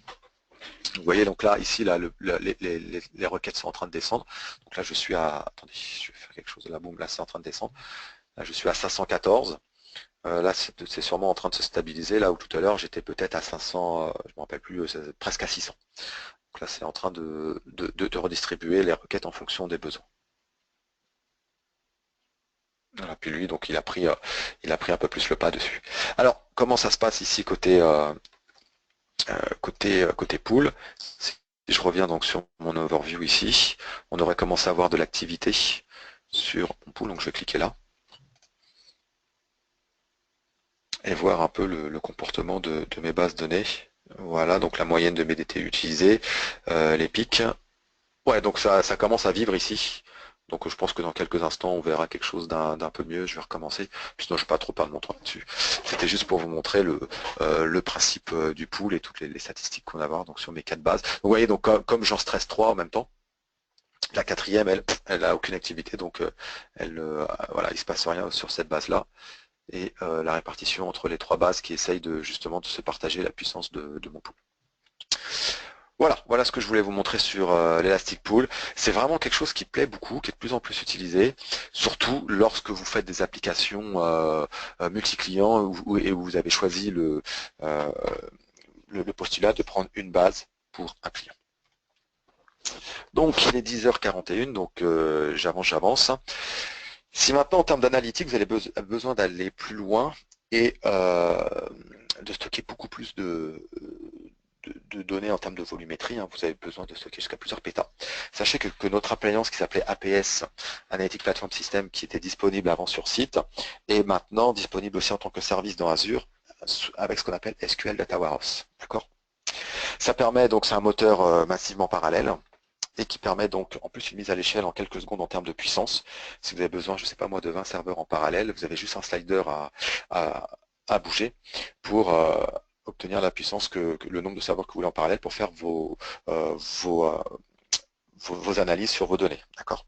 Vous voyez donc là, ici, là, les requêtes sont en train de descendre. Donc là, je suis à... Attendez, je vais faire quelque chose. Là, boum, là, c'est en train de descendre. Là, je suis à 514. Là, c'est sûrement en train de se stabiliser. Là où tout à l'heure, j'étais peut-être à 500, je ne me rappelle plus, presque à 600. Donc là, c'est en train de redistribuer les requêtes en fonction des besoins. Voilà, puis lui, donc il a pris un peu plus le pas dessus. Alors, comment ça se passe ici côté pool? Si je reviens donc sur mon overview ici, on aurait commencé à avoir de l'activité sur mon pool, donc je vais cliquer là et voir un peu le comportement de mes bases données. Voilà, donc la moyenne de mes DT utilisés, les pics. Ouais, donc ça commence à vivre ici. Donc je pense que dans quelques instants, on verra quelque chose d'un peu mieux. Je vais recommencer. Puis sinon, je ne vais pas trop perdre mon temps là-dessus. C'était juste pour vous montrer le principe du pool et toutes les statistiques qu'on va avoir donc, sur mes 4 bases. Vous voyez, donc comme j'en stresse 3 en même temps, la quatrième, elle a aucune activité, donc voilà, il ne se passe rien sur cette base-là. Et la répartition entre les 3 bases qui essayent justement de se partager la puissance de mon pool. Voilà ce que je voulais vous montrer sur l'Elastic Pool. C'est vraiment quelque chose qui plaît beaucoup, qui est de plus en plus utilisé, surtout lorsque vous faites des applications multi-clients et où vous avez choisi le postulat de prendre une base pour un client. Donc il est 10h41, donc j'avance. Si maintenant en termes d'analytique, vous avez besoin d'aller plus loin et de stocker beaucoup plus de données en termes de volumétrie, hein, vous avez besoin de stocker jusqu'à plusieurs pétas. Sachez que notre appliance qui s'appelait APS, Analytic Platform System, qui était disponible avant sur site, est maintenant disponible aussi en tant que service dans Azure avec ce qu'on appelle SQL Data Warehouse. D'accord ? Ça permet, donc c'est un moteur massivement parallèle et qui permet donc en plus une mise à l'échelle en quelques secondes en termes de puissance. Si vous avez besoin, je ne sais pas moi, de 20 serveurs en parallèle, vous avez juste un slider à bouger pour obtenir la puissance que le nombre de serveurs que vous voulez en parallèle pour faire vos analyses sur vos données. D'accord ?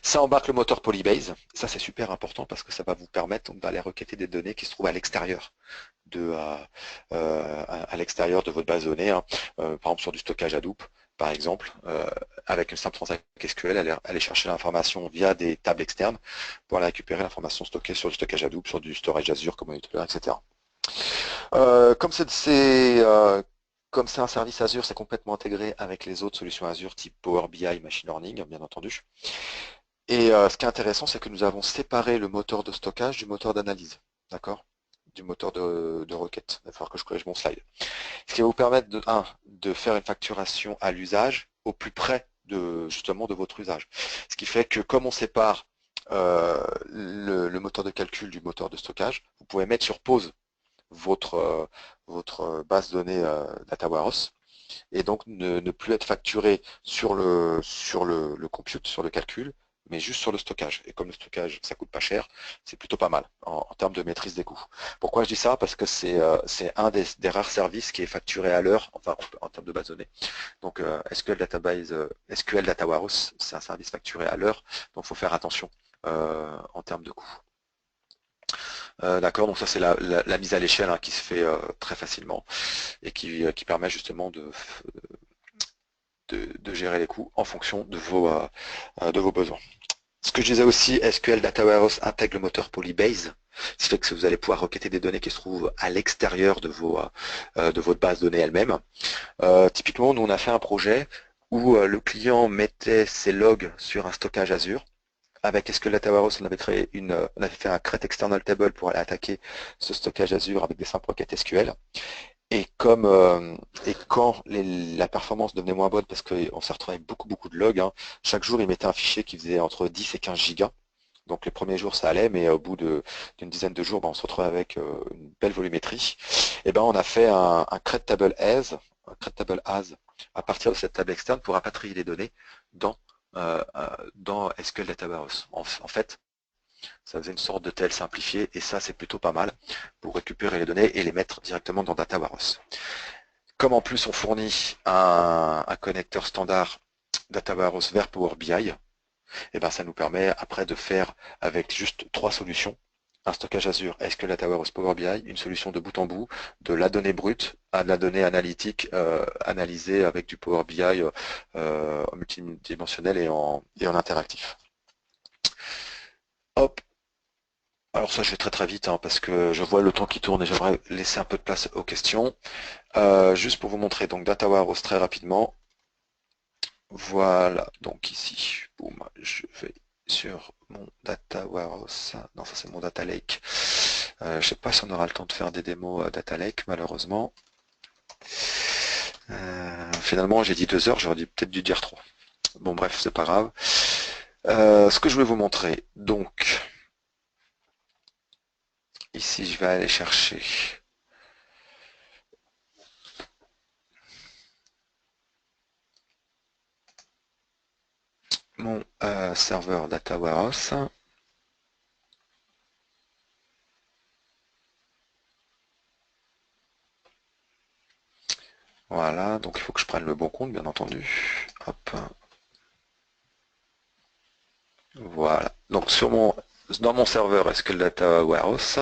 Ça embarque le moteur Polybase. Ça, c'est super important parce que ça va vous permettre d'aller requêter des données qui se trouvent à l'extérieur à l'extérieur de votre base de données. Hein. Par exemple, sur du stockage Hadoop, par exemple, avec une simple transaction SQL, aller chercher l'information via des tables externes pour aller récupérer l'information stockée sur du stockage Hadoop, sur du storage Azure, comme on a dit tout à l'heure, etc. Comme c'est un service Azure, c'est complètement intégré avec les autres solutions Azure type Power BI, Machine Learning, bien entendu. Et ce qui est intéressant, c'est que nous avons séparé le moteur de stockage du moteur d'analyse, d'accord, du moteur de requête. Il va falloir que je corrige mon slide. Ce qui va vous permettre de faire une facturation à l'usage au plus près justement de votre usage. Ce qui fait que comme on sépare le moteur de calcul du moteur de stockage, vous pouvez mettre sur pause votre base de données Data Warehouse et donc ne plus être facturé sur le compute, sur le calcul, mais juste sur le stockage. Et comme le stockage, ça coûte pas cher, c'est plutôt pas mal en termes de maîtrise des coûts. Pourquoi je dis ça? Parce que c'est un des rares services qui est facturé à l'heure, enfin en termes de base de données. Donc SQL Data Warehouse, c'est un service facturé à l'heure, donc il faut faire attention en termes de coûts. D'accord, donc ça c'est la mise à l'échelle hein, qui se fait très facilement et qui permet justement de gérer les coûts en fonction de vos besoins. Ce que je disais aussi, SQL Data Warehouse intègre le moteur Polybase, ce qui fait que vous allez pouvoir requêter des données qui se trouvent à l'extérieur de votre base de données elle-même. Typiquement, nous on a fait un projet où le client mettait ses logs sur un stockage Azure. Avec SQL Data Warehouse, on avait fait un create external table pour aller attaquer ce stockage Azure avec des simples requêtes SQL. Et quand la performance devenait moins bonne parce qu'on s'est retrouvé avec beaucoup de logs, hein, chaque jour il mettait un fichier qui faisait entre 10 et 15 gigas. Donc les premiers jours ça allait, mais au bout d'une dizaine de jours, on se retrouvait avec une belle volumétrie. Et ben on a fait un create table as à partir de cette table externe pour rapatrier les données dans SQL Data Warehouse. En fait, ça faisait une sorte de tel simplifié et ça c'est plutôt pas mal pour récupérer les données et les mettre directement dans Data Warehouse. Comme en plus on fournit un connecteur standard Data Warehouse vers Power BI, et ben ça nous permet après de faire avec juste 3 solutions un stockage Azure SQL Data Warehouse Power BI, une solution de bout en bout, de la donnée brute à de la donnée analytique analysée avec du Power BI en multidimensionnel et en interactif. Hop. Alors ça, je vais très très vite hein, parce que je vois le temps qui tourne et j'aimerais laisser un peu de place aux questions. Juste pour vous montrer donc Data Warehouse très rapidement. Voilà, donc ici, boum, je vais sur mon Data Warehouse. Non, ça c'est mon Data Lake. Je ne sais pas si on aura le temps de faire des démos Data Lake, malheureusement. Finalement, j'ai dit 2 heures, j'aurais peut-être dû dire 3. Bon, bref, c'est pas grave. Ce que je voulais vous montrer, donc, ici, je vais aller chercher mon serveur Data Warehouse. Voilà, donc il faut que je prenne le bon compte, bien entendu. Hop. Voilà. Donc dans mon serveur SQL Data Warehouse,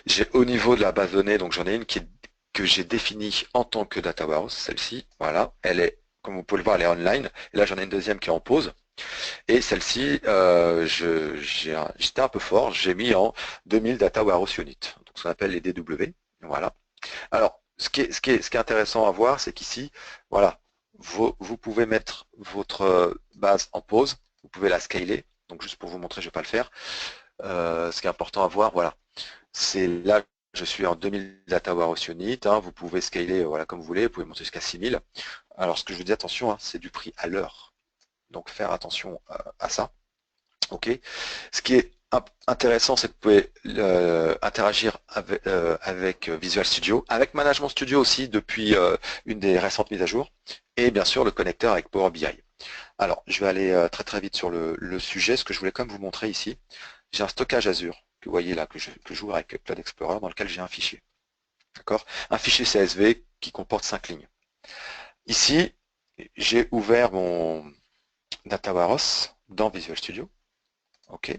j'ai au niveau de la base de données, donc j'en ai une que j'ai définie en tant que Data Warehouse, celle-ci. Voilà, elle est, comme vous pouvez le voir, elle est online. Et là, j'en ai une deuxième qui est en pause. Et celle-ci, j'étais un peu fort, j'ai mis en 2000 Data Warehouse Unit, donc ce qu'on appelle les DW. Voilà. Alors, ce qui est intéressant à voir, c'est qu'ici, voilà, vous pouvez mettre votre base en pause, vous pouvez la scaler. Donc juste pour vous montrer, je ne vais pas le faire. Ce qui est important à voir, voilà, c'est là, je suis en 2000 Data Warehouse Unit. Hein, vous pouvez scaler voilà, comme vous voulez, vous pouvez monter jusqu'à 6000. Alors ce que je vous dis, attention, hein, c'est du prix à l'heure. Donc faire attention à ça. Ok. Ce qui est intéressant, c'est que vous pouvez interagir avec Visual Studio, avec Management Studio aussi depuis une des récentes mises à jour, et bien sûr le connecteur avec Power BI. Alors, je vais aller très très vite sur le sujet. Ce que je voulais quand même vous montrer ici, j'ai un stockage Azure que vous voyez là, que j'ouvre avec Cloud Explorer, dans lequel j'ai un fichier. D'accord? Un fichier CSV qui comporte 5 lignes. Ici, j'ai ouvert mon Data Warehouse dans Visual Studio. OK.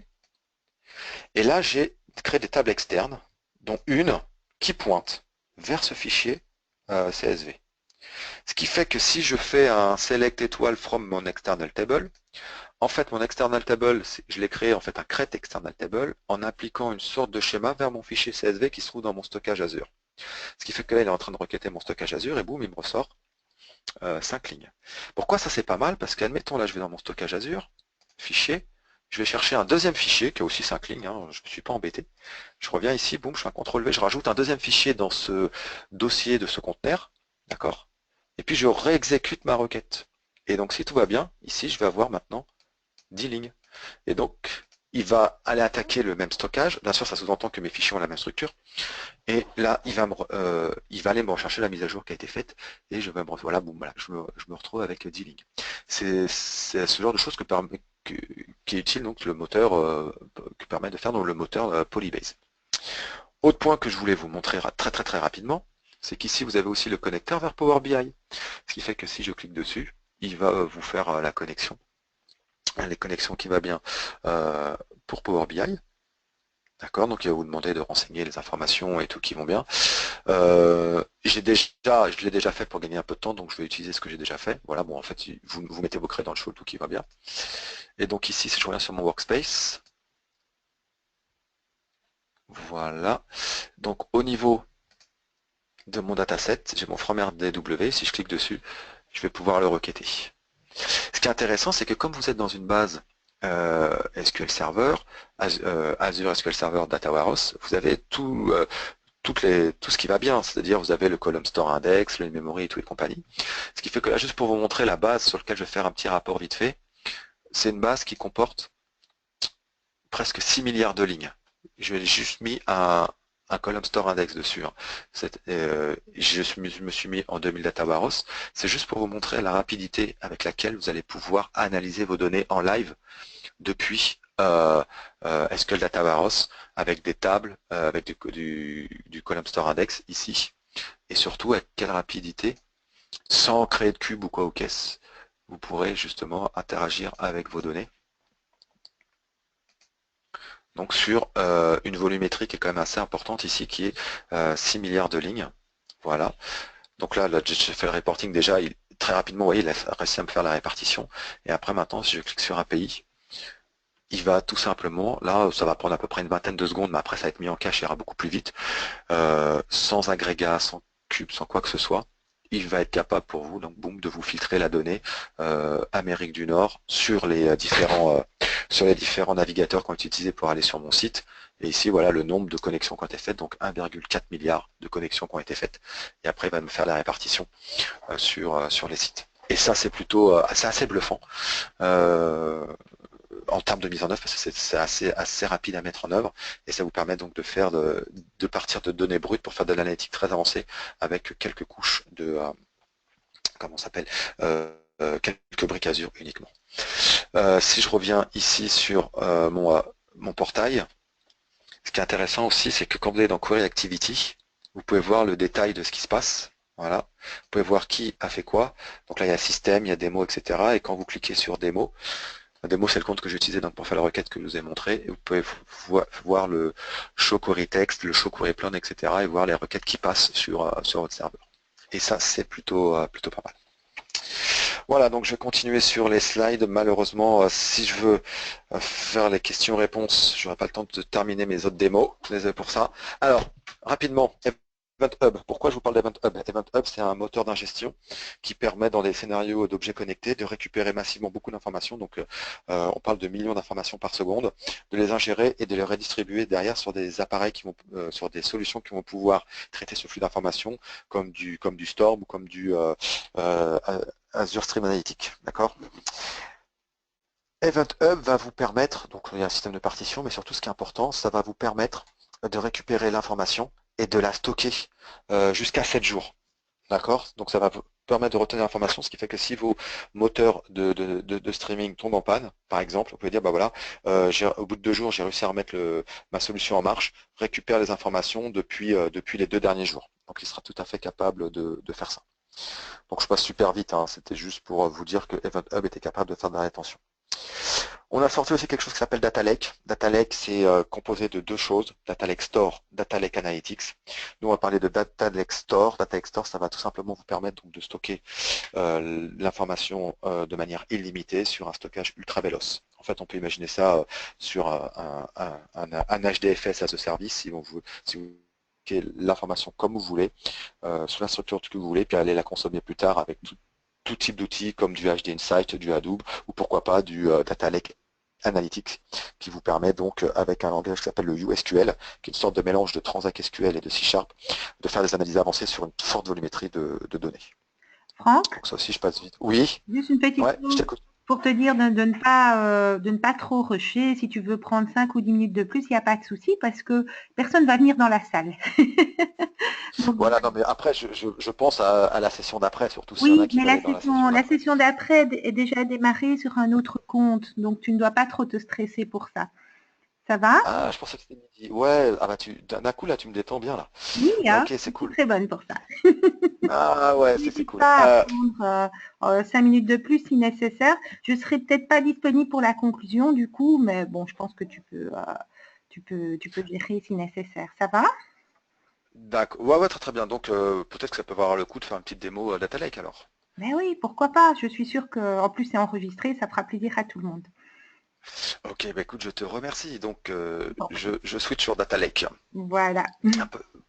Et là, j'ai créé des tables externes, dont une qui pointe vers ce fichier CSV. Ce qui fait que si je fais un select étoile from mon external table, en fait, mon external table, je l'ai créé en fait un create external table en appliquant une sorte de schéma vers mon fichier CSV qui se trouve dans mon stockage Azure. Ce qui fait que là, il est en train de requêter mon stockage Azure et boum, il me ressort 5 lignes. Pourquoi ça c'est pas mal? Parce qu'admettons, là, je vais dans mon stockage Azure, fichier, je vais chercher un deuxième fichier qui a aussi 5 lignes, hein, je ne me suis pas embêté. Je reviens ici, boum, je fais un CTRL V, je rajoute un deuxième fichier dans ce dossier de ce conteneur, d'accord? Et puis je réexécute ma requête. Et donc si tout va bien, ici je vais avoir maintenant 10 lignes. Et donc il va aller attaquer le même stockage. Bien sûr, ça sous-entend que mes fichiers ont la même structure. Et là, il va aller me rechercher la mise à jour qui a été faite. Et je vais voilà, boum, voilà, je me retrouve avec 10 lignes. C'est ce genre de choses qui est utile donc le moteur que permet de faire donc, le moteur Polybase. Autre point que je voulais vous montrer très très très rapidement, c'est qu'ici vous avez aussi le connecteur vers Power BI. Ce qui fait que si je clique dessus, il va vous faire la connexion. Les connexions qui va bien pour Power BI. D'accord, donc il va vous demander de renseigner les informations et tout qui vont bien. Je l'ai déjà fait pour gagner un peu de temps, donc je vais utiliser ce que j'ai déjà fait. Voilà, bon en fait, vous mettez vos credentials, tout qui va bien. Et donc ici, si je reviens sur mon workspace, voilà. Donc au niveau de mon dataset, j'ai mon frommer DW. Si je clique dessus, je vais pouvoir le requêter. Ce qui est intéressant, c'est que comme vous êtes dans une base SQL Server, Azure SQL Server Data Warehouse, vous avez tout ce qui va bien, c'est-à-dire vous avez le column store index, le memory et tout et compagnie. Ce qui fait que là, juste pour vous montrer la base sur laquelle je vais faire un petit rapport vite fait, c'est une base qui comporte presque 6 milliards de lignes. Je vais juste mis un column store index dessus. Hein. Je me suis mis en 2000 Data Warehouse. C'est juste pour vous montrer la rapidité avec laquelle vous allez pouvoir analyser vos données en live depuis SQL Data Warehouse avec des tables, avec du column store index ici. Et surtout avec quelle rapidité, sans créer de cube ou quoi aux caisses, vous pourrez justement interagir avec vos données. donc sur une volumétrie qui est quand même assez importante ici, qui est 6 milliards de lignes. Voilà. Donc là j'ai fait le reporting déjà, très rapidement, vous voyez, il a réussi à me faire la répartition. Et après, maintenant, si je clique sur API, il va tout simplement, là, ça va prendre à peu près une vingtaine de secondes, mais après, ça va être mis en cache, il ira beaucoup plus vite, sans agrégat, sans cube, sans quoi que ce soit. Il va être capable pour vous, donc boum, de vous filtrer la donnée Amérique du Nord sur les différents navigateurs qui ont été utilisés pour aller sur mon site. Et ici, voilà le nombre de connexions qui ont été faites, donc 1,4 milliard de connexions qui ont été faites. Et après, il va me faire la répartition sur les sites. Et ça, c'est plutôt assez bluffant en termes de mise en œuvre, parce que c'est assez rapide à mettre en œuvre, et ça vous permet donc de partir de données brutes pour faire de l'analytique très avancée avec quelques couches de comment ça s'appelle quelques briques Azure uniquement. Si je reviens ici sur mon portail, ce qui est intéressant aussi, c'est que quand vous allez dans Query Activity, vous pouvez voir le détail de ce qui se passe. Voilà. Vous pouvez voir qui a fait quoi. Donc là, il y a système, il y a démo, etc. Et quand vous cliquez sur démo, démo, c'est le compte que j'ai utilisé pour faire la requête que je vous ai montré. Et vous pouvez voir le show query text, le show query plan, etc. et voir les requêtes qui passent sur votre serveur. Et ça, c'est plutôt pas mal. Voilà, donc je vais continuer sur les slides. Malheureusement, si je veux faire les questions-réponses, je n'aurai pas le temps de terminer mes autres démos. Désolé pour ça. Alors, rapidement, Event Hub. Pourquoi je vous parle d'Event Hub? Event Hub, c'est un moteur d'ingestion qui permet, dans des scénarios d'objets connectés, de récupérer massivement beaucoup d'informations. Donc, on parle de millions d'informations par seconde, de les ingérer et de les redistribuer derrière sur des appareils sur des solutions qui vont pouvoir traiter ce flux d'informations, comme du Storm ou comme du Azure Stream Analytics. D'accord? Event Hub va vous permettre, donc il y a un système de partition, mais surtout ce qui est important, ça va vous permettre de récupérer l'information et de la stocker jusqu'à 7 jours. D'accord? Donc ça va vous permettre de retenir l'information, ce qui fait que si vos moteurs de streaming tombent en panne, par exemple, vous pouvez dire, bah voilà, au bout de 2 jours, j'ai réussi à remettre ma solution en marche, récupère les informations depuis les 2 derniers jours. Donc il sera tout à fait capable de faire ça. Donc je passe super vite, hein, c'était juste pour vous dire que Event Hub était capable de faire de la rétention. On a sorti aussi quelque chose qui s'appelle Data Lake. Data Lake, c'est composé de 2 choses, Data Lake Store, Data Lake Analytics. Nous, on va parler de Data Lake Store. Data Lake Store, ça va tout simplement vous permettre donc de stocker l'information de manière illimitée sur un stockage ultra véloce. En fait, on peut imaginer ça sur un HDFS as a service, si vous stockez l'information comme vous voulez, sur la structure que vous voulez, puis aller la consommer plus tard avec tout type d'outils comme du HD Insight, du Hadoop ou pourquoi pas du Data Lake Analytics qui vous permet donc avec un langage qui s'appelle le USQL, qui est une sorte de mélange de Transact SQL et de C#, de faire des analyses avancées sur une forte volumétrie de données. Franck, Donc ça aussi je passe vite. Oui, juste une petite ouais, je chose t'écoute. pour te dire de ne pas trop rusher. Si tu veux prendre 5 ou 10 minutes de plus, il n'y a pas de souci parce que personne ne va venir dans la salle. Donc, Voilà, non mais après je pense à la session d'après, surtout s'il y en a oui, qui mais veulent aller dans la session la d'après. session d'après est déjà démarrée sur un autre compte, donc tu ne dois pas trop te stresser pour ça. Ça va? Ah, je pensais que c'était midi. Ouais, ah bah d'un coup là tu me détends bien là. Oui, hein, Ok, c'est je suis cool. très bonne pour ça. Ah ouais, c'est N'hésite cool. pas à prendre 5 minutes de plus si nécessaire. Je ne serai peut-être pas disponible pour la conclusion du coup, mais bon, je pense que tu peux gérer si nécessaire. Ça va? D'accord. Ouais, ouais, très très bien. Donc peut-être que ça peut valoir le coup de faire une petite démo Data Lake alors. Mais oui, pourquoi pas? Je suis sûre que, en plus, c'est enregistré, ça fera plaisir à tout le monde. Ok, bah écoute, je te remercie. Donc Bon, je switch sur Data Lake. voilà.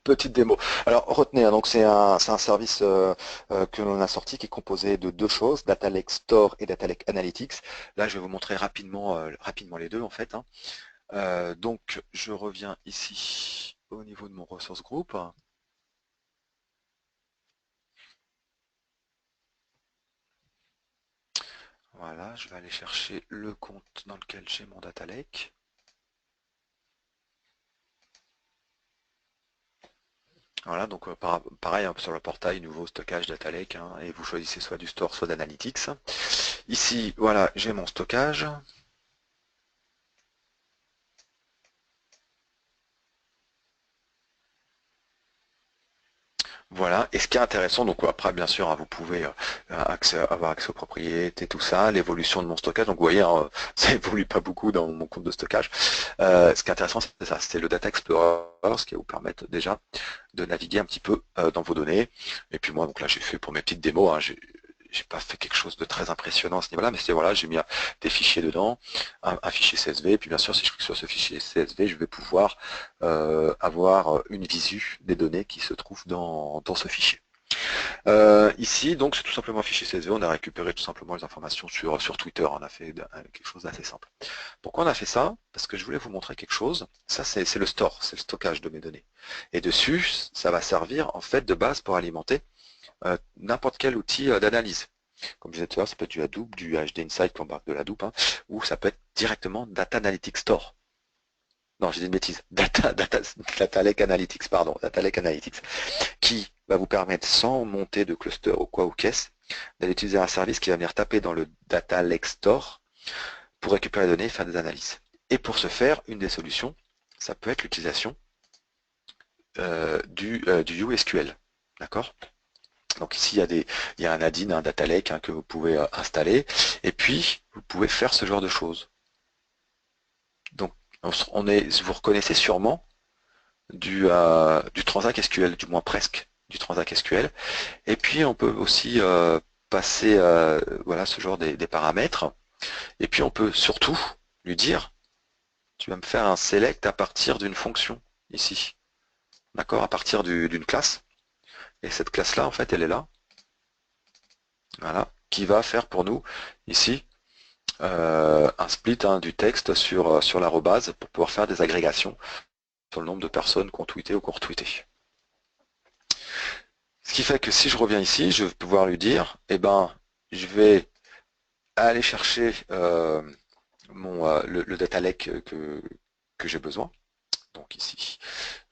Petite démo. Alors retenez, hein, donc c'est un service que l'on a sorti qui est composé de 2 choses, Data Lake Store et Data Lake Analytics. Là, je vais vous montrer rapidement les deux en fait, hein. Donc je reviens ici au niveau de mon ressource group. Voilà, je vais aller chercher le compte dans lequel j'ai mon Data Lake. Voilà, donc pareil, hein, sur le portail, nouveau stockage Data Lake, hein, et vous choisissez soit du store, soit d'Analytics. Ici, voilà, j'ai mon stockage. Voilà, et ce qui est intéressant, donc après bien sûr, hein, vous pouvez avoir accès aux propriétés, tout ça, l'évolution de mon stockage, donc vous voyez, hein, ça évolue pas beaucoup dans mon compte de stockage. Ce qui est intéressant, c'est ça, c'est le Data Explorer, ce qui va vous permettre déjà de naviguer un petit peu dans vos données. Et puis moi, donc là, j'ai fait pour mes petites démos, hein, j'ai pas fait quelque chose de très impressionnant à ce niveau-là, mais c'est voilà, j'ai mis des fichiers dedans, un fichier CSV, et puis bien sûr, si je clique sur ce fichier CSV, je vais pouvoir avoir une visu des données qui se trouvent dans ce fichier. Ici, donc, c'est tout simplement un fichier CSV, on a récupéré tout simplement les informations sur Twitter, on a fait quelque chose d'assez simple. Pourquoi on a fait ça? Parce que je voulais vous montrer quelque chose. Ça, c'est le store, c'est le stockage de mes données. Et dessus, ça va servir en fait de base pour alimenter n'importe quel outil d'analyse. Comme je disais tout à l'heure, ça peut être du Hadoop, du HD Insight qui embarque de l'Hadoop, hein, ou ça peut être directement Data Analytics Store. Non, j'ai dit une bêtise. Data Lake Analytics, pardon, Data Lake Analytics, qui va vous permettre, sans monter de cluster ou quoi ou qu'est-ce, d'aller utiliser un service qui va venir taper dans le Data Lake Store pour récupérer les données et faire des analyses. Et pour ce faire, une des solutions, ça peut être l'utilisation du USQL. D'accord? Donc ici, il y a un add-in, un data lake hein, que vous pouvez installer, et puis vous pouvez faire ce genre de choses. Donc vous reconnaissez sûrement du Transact SQL, du moins presque du Transact SQL. Et puis on peut aussi passer voilà ce genre des paramètres. Et puis on peut surtout lui dire, tu vas me faire un select à partir d'une fonction ici. D'accord? À partir d'une classe. Et cette classe-là, en fait, elle est là. Voilà. Qui va faire pour nous ici un split hein, du texte sur l'arrobase pour pouvoir faire des agrégations sur le nombre de personnes qui ont tweeté ou qui ont retweeté. Ce qui fait que si je reviens ici, je vais pouvoir lui dire, eh ben, je vais aller chercher le data lake que j'ai besoin. Donc ici,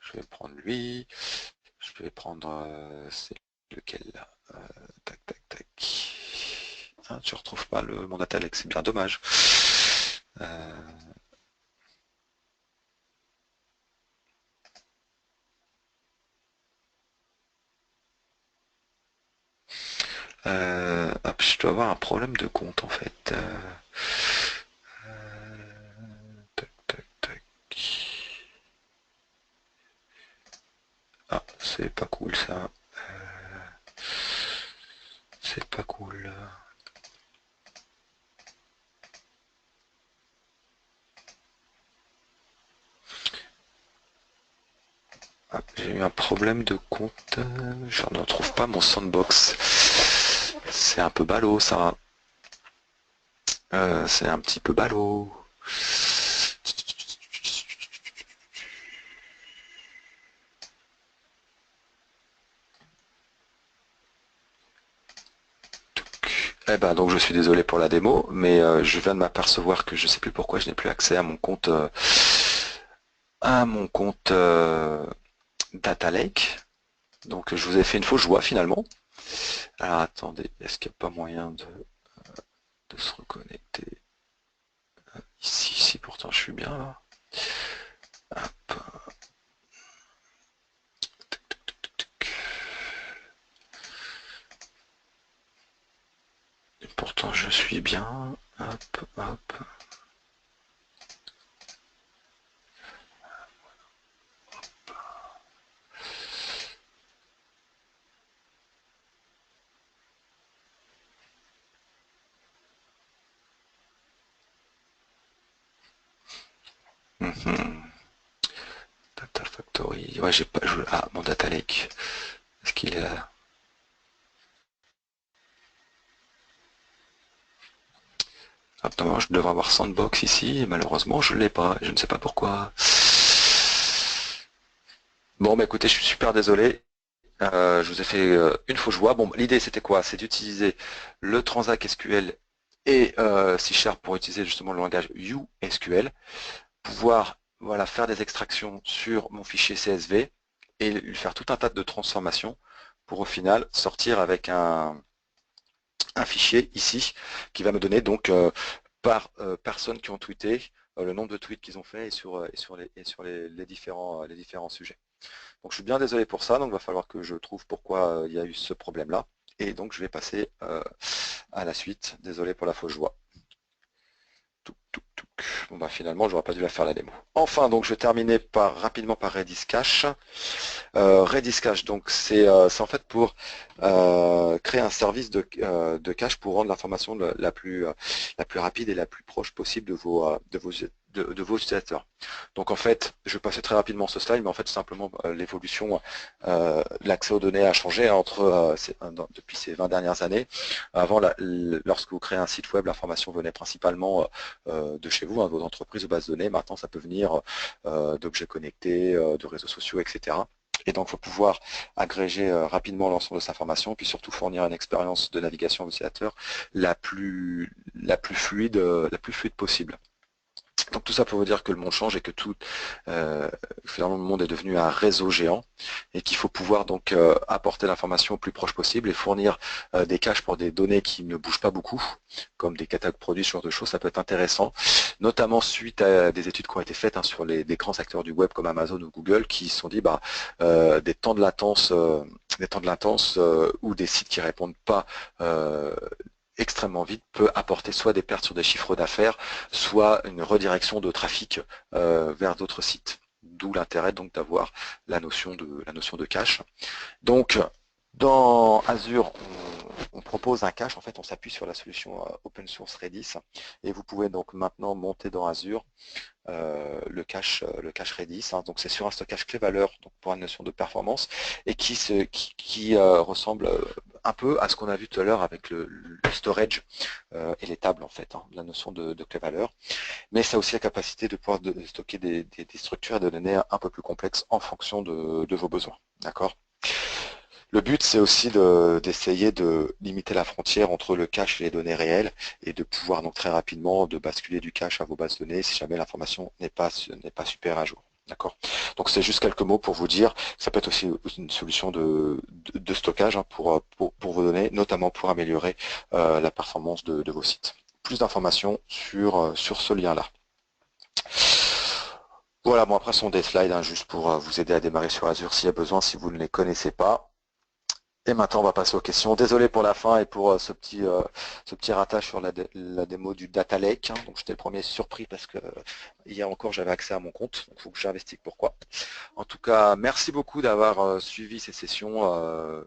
je vais prendre lui, je vais prendre c'est lequel là tac tac tac. Ah, tu retrouves pas mon data lake, c'est bien dommage. Hop, je dois avoir un problème de compte en fait. Tac, tac, tac. Ah, c'est pas cool ça. C'est pas cool. Ah, j'ai eu un problème de compte. Je ne retrouve pas mon sandbox. C'est un peu ballot ça. C'est un petit peu ballot. Eh ben donc je suis désolé pour la démo, mais je viens de m'apercevoir que je sais plus pourquoi je n'ai plus accès à mon compte Data Lake. Donc je vous ai fait une fausse joie finalement. Alors attendez, est-ce qu'il n'y a pas moyen de se reconnecter ici, pourtant je suis bien là. Hop. Et pourtant je suis bien. Hop, hop. Data Factory. Ouais, j'ai pas. Ah, mon Data Lake. Est-ce qu'il est là? Attends, je devrais avoir Sandbox ici, et malheureusement je ne l'ai pas. Je ne sais pas pourquoi. Bon, bah écoutez, je suis super désolé. Je vous ai fait une fausse joie. Bon, l'idée c'était quoi? C'est d'utiliser le Transact SQL et C# pour utiliser justement le langage USQL, pouvoir voilà, faire des extractions sur mon fichier CSV et lui faire tout un tas de transformations pour au final sortir avec un fichier ici qui va me donner donc par personnes qui ont tweeté le nombre de tweets qu'ils ont fait et sur les différents sujets. Donc je suis bien désolé pour ça, donc il va falloir que je trouve pourquoi il y a eu ce problème-là. Et donc je vais passer à la suite. Désolé pour la fausse joie. Touc, touc, touc. Bon bah finalement j'aurais pas dû la faire la démo. Enfin donc je vais terminer rapidement par Redis Cache. Redis Cache, donc c'est en fait pour créer un service de cache pour rendre l'information la plus rapide et la plus proche possible de vos utilisateurs. Donc en fait, je vais passer très rapidement ce slide, mais en fait simplement l'évolution, l'accès aux données a changé depuis ces 20 dernières années. Avant, lorsque vous créez un site web, l'information venait principalement de chez vous, de vos entreprises, de bases de données. Maintenant, ça peut venir d'objets connectés, de réseaux sociaux, etc. Et donc, il faut pouvoir agréger rapidement l'ensemble de cette information, puis surtout fournir une expérience de navigation aux utilisateurs la plus fluide possible. Donc tout ça pour vous dire que le monde change et que finalement le monde est devenu un réseau géant et qu'il faut pouvoir donc apporter l'information au plus proche possible et fournir des caches pour des données qui ne bougent pas beaucoup, comme des catalogues produits, ce genre de choses, ça peut être intéressant, notamment suite à des études qui ont été faites sur des grands acteurs du web comme Amazon ou Google qui se sont dit des temps de latence, ou des sites qui répondent pas extrêmement vite peut apporter soit des pertes sur des chiffres d'affaires, soit une redirection de trafic vers d'autres sites. D'où l'intérêt donc d'avoir la notion de cache. Donc dans Azure, on propose un cache, en fait on s'appuie sur la solution open source Redis et vous pouvez donc maintenant monter dans Azure le cache Redis. Donc c'est sur un stockage clé valeur donc pour une notion de performance et qui ressemble un peu à ce qu'on a vu tout à l'heure avec le storage et les tables en fait, la notion de clé valeur. Mais ça a aussi la capacité de pouvoir stocker des structures et de données un peu plus complexes en fonction de vos besoins. D'accord ? Le but, c'est aussi d'essayer de limiter la frontière entre le cache et les données réelles et de pouvoir donc très rapidement de basculer du cache à vos bases de données si jamais l'information n'est pas super à jour. D'accord. Donc c'est juste quelques mots pour vous dire, ça peut être aussi une solution de stockage pour vos données, notamment pour améliorer la performance de vos sites. Plus d'informations sur ce lien-là. Voilà, bon après ce sont des slides juste pour vous aider à démarrer sur Azure s'il y a besoin, si vous ne les connaissez pas. Et maintenant, on va passer aux questions. Désolé pour la fin et pour ce petit ratage sur la démo du Data Lake. Donc, j'étais le premier surpris parce que hier encore, j'avais accès à mon compte. Donc, il faut que j'investigue pourquoi. En tout cas, merci beaucoup d'avoir suivi ces sessions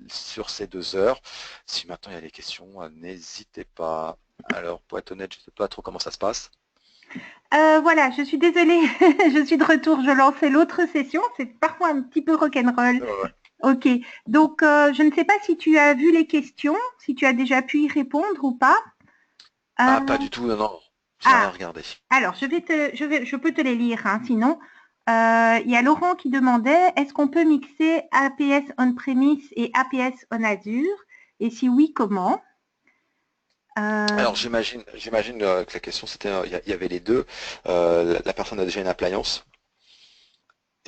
sur ces 2 heures. Si maintenant il y a des questions, n'hésitez pas. Alors, pour être honnête, je ne sais pas trop comment ça se passe. Voilà, je suis désolée, je suis de retour, je lançais l'autre session, c'est parfois un petit peu rock'n'roll. Ouais. Ok, donc je ne sais pas si tu as vu les questions, si tu as déjà pu y répondre ou pas. Pas du tout, non, j'ai rien regardé. Alors, je peux te les lire, sinon. Il y a Laurent qui demandait, est-ce qu'on peut mixer APS on-premise et APS on Azure? Et si oui, comment? Alors j'imagine que la question c'était, il y avait les deux. La personne a déjà une appliance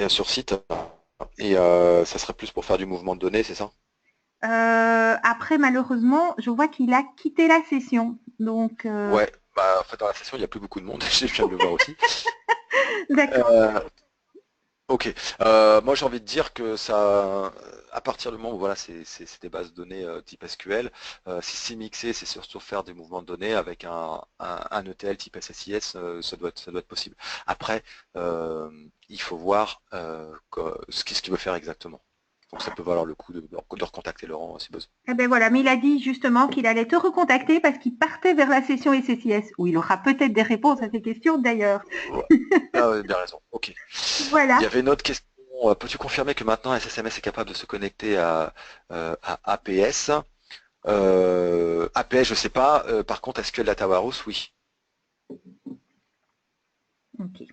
sur site et ça serait plus pour faire du mouvement de données, c'est ça? Après, malheureusement, je vois qu'il a quitté la session. Donc, Ouais, en fait dans la session il n'y a plus beaucoup de monde, je viens de le voir aussi. D'accord. Ok, moi j'ai envie de dire que ça, à partir du moment où voilà, c'est des bases de données type SQL, si c'est mixé, c'est surtout faire des mouvements de données avec un ETL type SSIS, ça doit être possible. Après, il faut voir ce qu'il veut faire exactement. Donc ça peut valoir le coup de recontacter Laurent si besoin. Eh ben voilà, mais il a dit justement qu'il allait te recontacter parce qu'il partait vers la session SSIS, où il aura peut-être des réponses à ces questions d'ailleurs. Ouais. Ah ouais, bien raison, ok. Voilà. Il y avait une autre question, peux-tu confirmer que maintenant SSMS est capable de se connecter à APS? APS, je ne sais pas, par contre SQL Data Warehouse, oui. Ok.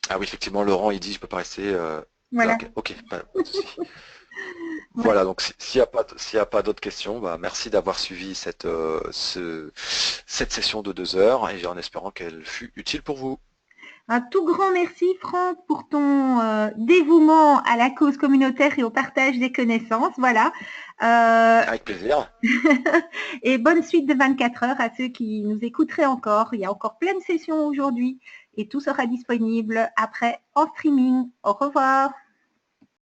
Ah oui, effectivement, Laurent, il dit je peux pas rester. Voilà. Ok, pas de souci. Voilà, donc s'il n'y a pas d'autres questions, merci d'avoir suivi cette session de 2 heures et en espérant qu'elle fut utile pour vous. Un tout grand merci, Franck, pour ton dévouement à la cause communautaire et au partage des connaissances. Voilà. Avec plaisir. Et bonne suite de 24 heures à ceux qui nous écouteraient encore. Il y a encore plein de sessions aujourd'hui et tout sera disponible après en streaming. Au revoir.